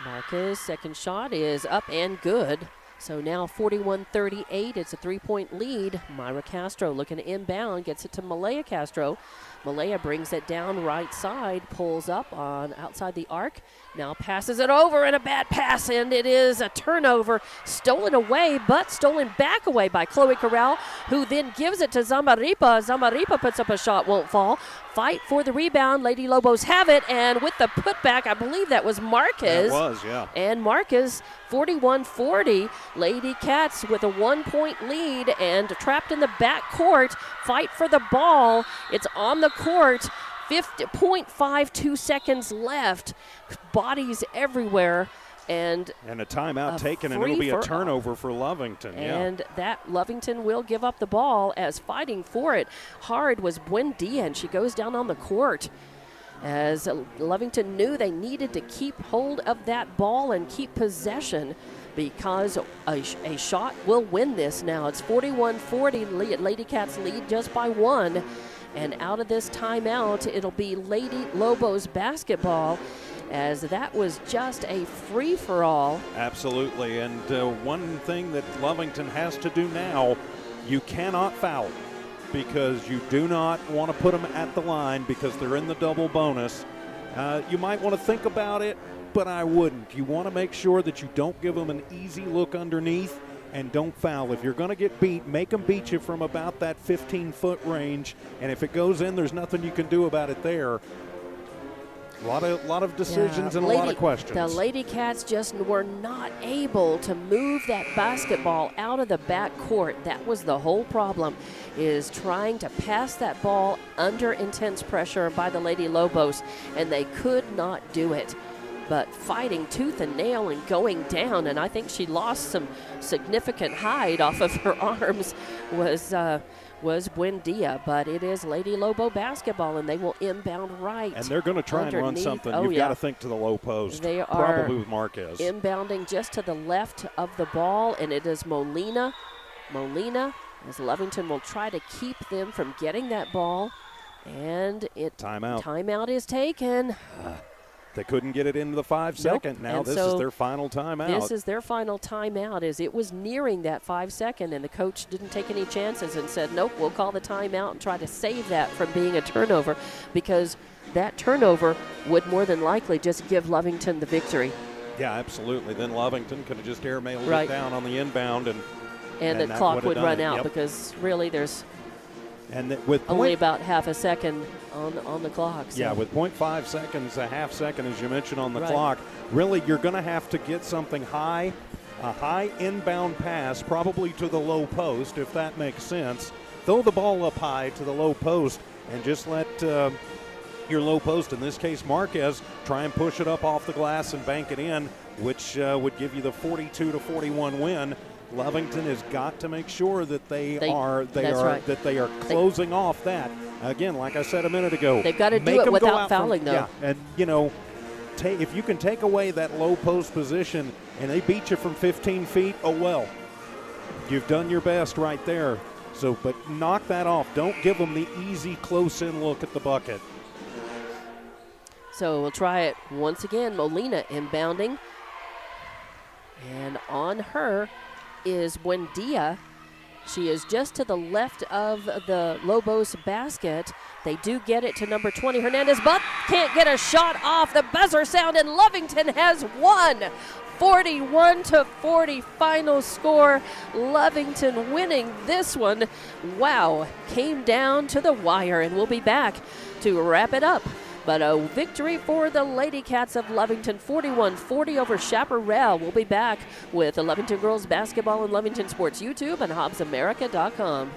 Marquez, second shot is up and good. So now 41-38, it's a 3-point lead. Myra Castro looking to inbound, gets it to Malaya Castro. Malaya brings it down right side, pulls up on outside the arc. Now passes it over, and a bad pass, and it is a turnover. Stolen away, but stolen back away by Chloe Corral, who then gives it to Zamarripa. Zamarripa puts up a shot, won't fall. Fight for the rebound. Lady Lobos have it, and with the putback, I believe that was Marquez. That was, yeah. And Marquez, 41-40. Lady Cats with a 1-point lead and trapped in the back court. Fight for the ball. It's on the court. 0.52 seconds left. Bodies everywhere. And a timeout taken, and it'll be a turnover for Lovington. And that Lovington will give up the ball, as fighting for it hard was Buendia, and she goes down on the court. As Lovington knew they needed to keep hold of that ball and keep possession, because a shot will win this now. It's 41-40. Lady Cats lead just by 1. And out of this timeout, it'll be Lady Lobos basketball, as that was just a free-for-all. Absolutely. And one thing that Lovington has to do now, you cannot foul, because you do not want to put them at the line because they're in the double bonus. You might want to think about it, but I wouldn't. You want to make sure that you don't give them an easy look underneath and don't foul. If you're going to get beat, make them beat you from about that 15-foot range, and if it goes in, there's nothing you can do about it there. A lot of decisions and a lot of questions. The Lady Cats just were not able to move that basketball out of the back court. That was the whole problem, is trying to pass that ball under intense pressure by the Lady Lobos, and they could not do it. But fighting tooth and nail and going down, and I think she lost some significant hide off of her arms, was Buendia. But it is Lady Lobo basketball, and they will inbound right. And they're going to try and run something. You've got to think to the low post. They are probably with Marquez. Inbounding just to the left of the ball, and it is Molina. Molina, as Lovington will try to keep them from getting that ball. And timeout. Timeout is taken. They couldn't get it into the 5-second. Now And this so is their final timeout. This is their final timeout. As it was nearing that 5-second, and the coach didn't take any chances and said, nope, we'll call the timeout and try to save that from being a turnover, because that turnover would more than likely just give Lovington the victory. Yeah, absolutely. Then Lovington could have just airmailed Right. it down on the inbound, and the that clock would have would done run it. out Yep. because really there's and with only about half a second on the clock. So. Yeah, with 0.5 seconds, a half second, as you mentioned, on the Right. clock, really you're going to have to get something high, a high inbound pass, probably to the low post, if that makes sense. Throw the ball up high to the low post and just let your low post, in this case Marquez, try and push it up off the glass and bank it in, which would give you the 42-41 win. Lovington has got to make sure that they are closing off that. Again, like I said a minute ago, They've got to do make it them go without out from- fouling, though. Yeah, and if you can take away that low post position and they beat you from 15 feet, oh well, you've done your best right there. So, but knock that off. Don't give them the easy close-in look at the bucket. So we'll try it once again. Molina inbounding. And on her is Buendia. She is just to the left of the Lobos basket. They do get it to number 20, Hernandez, but can't get a shot off. The buzzer sound, and Lovington has won. 41-40 final score. Lovington winning this one. Wow, came down to the wire, and we'll be back to wrap it up. But a victory for the Lady Cats of Lovington, 41-40 over Chaparral. We'll be back with the Lovington Girls Basketball and Lovington Sports YouTube and HobbsAmerica.com.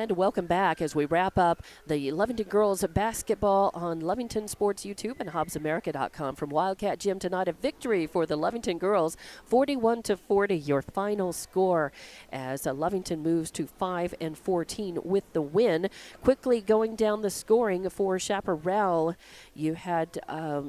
And welcome back as we wrap up the Lovington girls basketball on Lovington Sports YouTube and HobbsAmerica.com. From Wildcat Gym tonight, a victory for the Lovington girls, 41-40, your final score, as Lovington moves to 5-14 with the win. Quickly going down the scoring for Chaparral, you had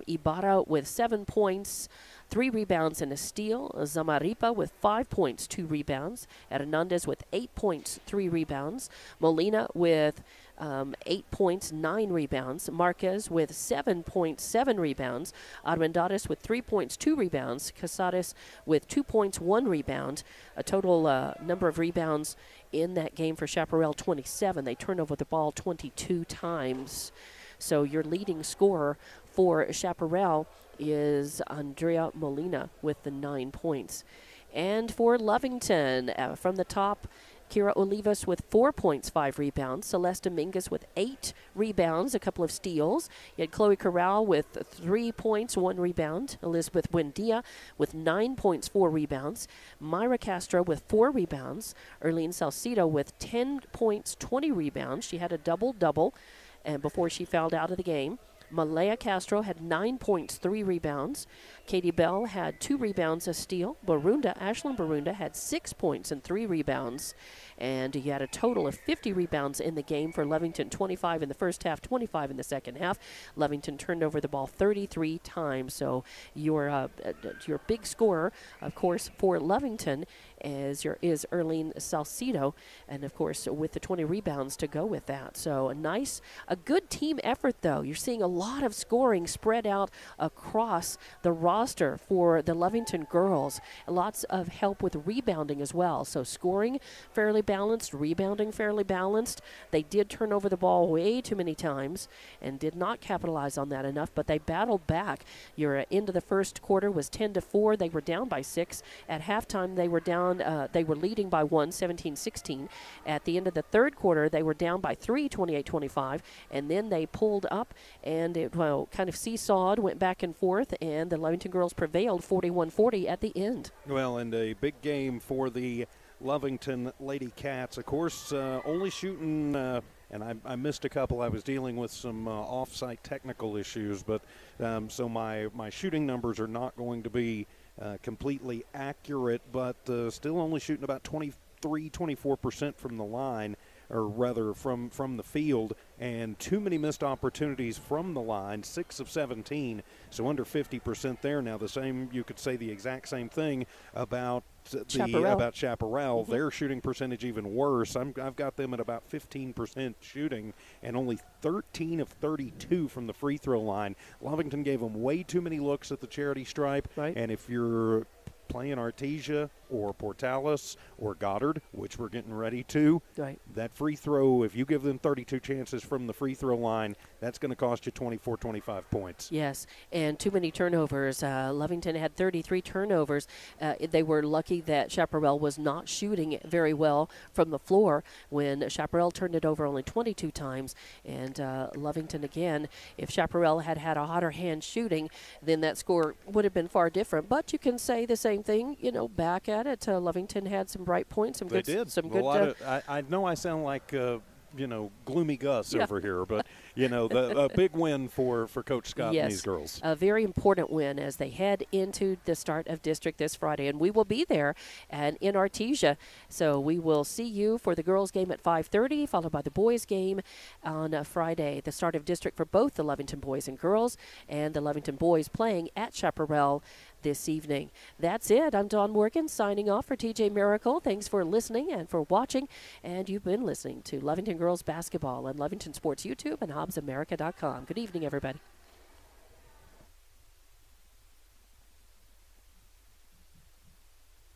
Ibarra with 7 points, 3 rebounds and a steal. Zamaripa with 5 points, 2 rebounds. Hernandez with 8 points, 3 rebounds. Molina with 8 points, 9 rebounds. Marquez with 7 points, 7 rebounds. Armendariz with 3 points, 2 rebounds. Casares with 2 points, 1 rebound. A total number of rebounds in that game for Chaparral, 27. They turned over the ball 22 times. So your leading scorer for Chaparral is Andrea Molina with the 9 points. And for Lovington, from the top, Kira Olivas with 4 points, 5 rebounds. Celeste Mingus with 8 rebounds, a couple of steals. You had Chloe Corral with 3 points, 1 rebound. Elizabeth Buendia with 9 points, 4 rebounds. Myra Castro with 4 rebounds. Erlene Salcido with 10 points, 20 rebounds. She had a double-double before she fouled out of the game. Malaya Castro had 9 points, 3 rebounds. Katie Bell had 2 rebounds, a steal. Ashlyn Barunda had 6 points and 3 rebounds. And he had a total of 50 rebounds in the game for Lovington, 25 in the first half, 25 in the second half. Lovington turned over the ball 33 times. So your big scorer, of course, for Lovington is Erlene Salcido, and of course with the 20 rebounds to go with that. So a good team effort though. You're seeing a lot of scoring spread out across the roster for the Lovington girls. Lots of help with rebounding as well. So scoring fairly balanced, rebounding fairly balanced. They did turn over the ball way too many times and did not capitalize on that enough, but they battled back. Your end of the first quarter was 10-4. They were down by 6. At halftime, they were down. They were leading by 1, 17-16. At the end of the third quarter, they were down by 3, 28-25, and then they pulled up, and it kind of seesawed, went back and forth, and the Lovington girls prevailed 41-40 at the end. Well, and a big game for the Lovington Lady Cats. Of course, only shooting, and I missed a couple. I was dealing with some off-site technical issues, but so my shooting numbers are not going to be completely accurate, but still only shooting about 24% from the line, or rather from the field, and too many missed opportunities from the line, 6 of 17, so under 50% there. Now you could say the exact same thing about Chaparral. Mm-hmm. Their shooting percentage even worse. I've got them at about 15% shooting and only 13 of 32 from the free throw line. Lovington gave them way too many looks at the charity stripe, right. And if you're playing Artesia or Portales or Goddard, which we're getting ready to, right. That free throw, if you give them 32 chances from the free throw line, that's going to cost you 24, 25 points. Yes, and too many turnovers. Lovington had 33 turnovers. They were lucky that Chaparral was not shooting very well from the floor when Chaparral turned it over only 22 times. And Lovington, again, if Chaparral had a hotter hand shooting, then that score would have been far different. But you can say the same thing, back at it. Lovington had some bright points. They did. I know I sound like gloomy Gus over here, but a big win for Coach Scott and these girls. A very important win as they head into the start of district this Friday, and we will be there and in Artesia. So we will see you for the girls game at 5:30, followed by the boys game on Friday. The start of district for both the Lovington boys and girls, and the Lovington boys playing at Chaparral this evening. That's it. I'm Dawn Morgan signing off for TJ Miracle. Thanks for listening and for watching. And you've been listening to Lovington Girls Basketball on Lovington Sports YouTube and HobbsAmerica.com. Good evening, everybody.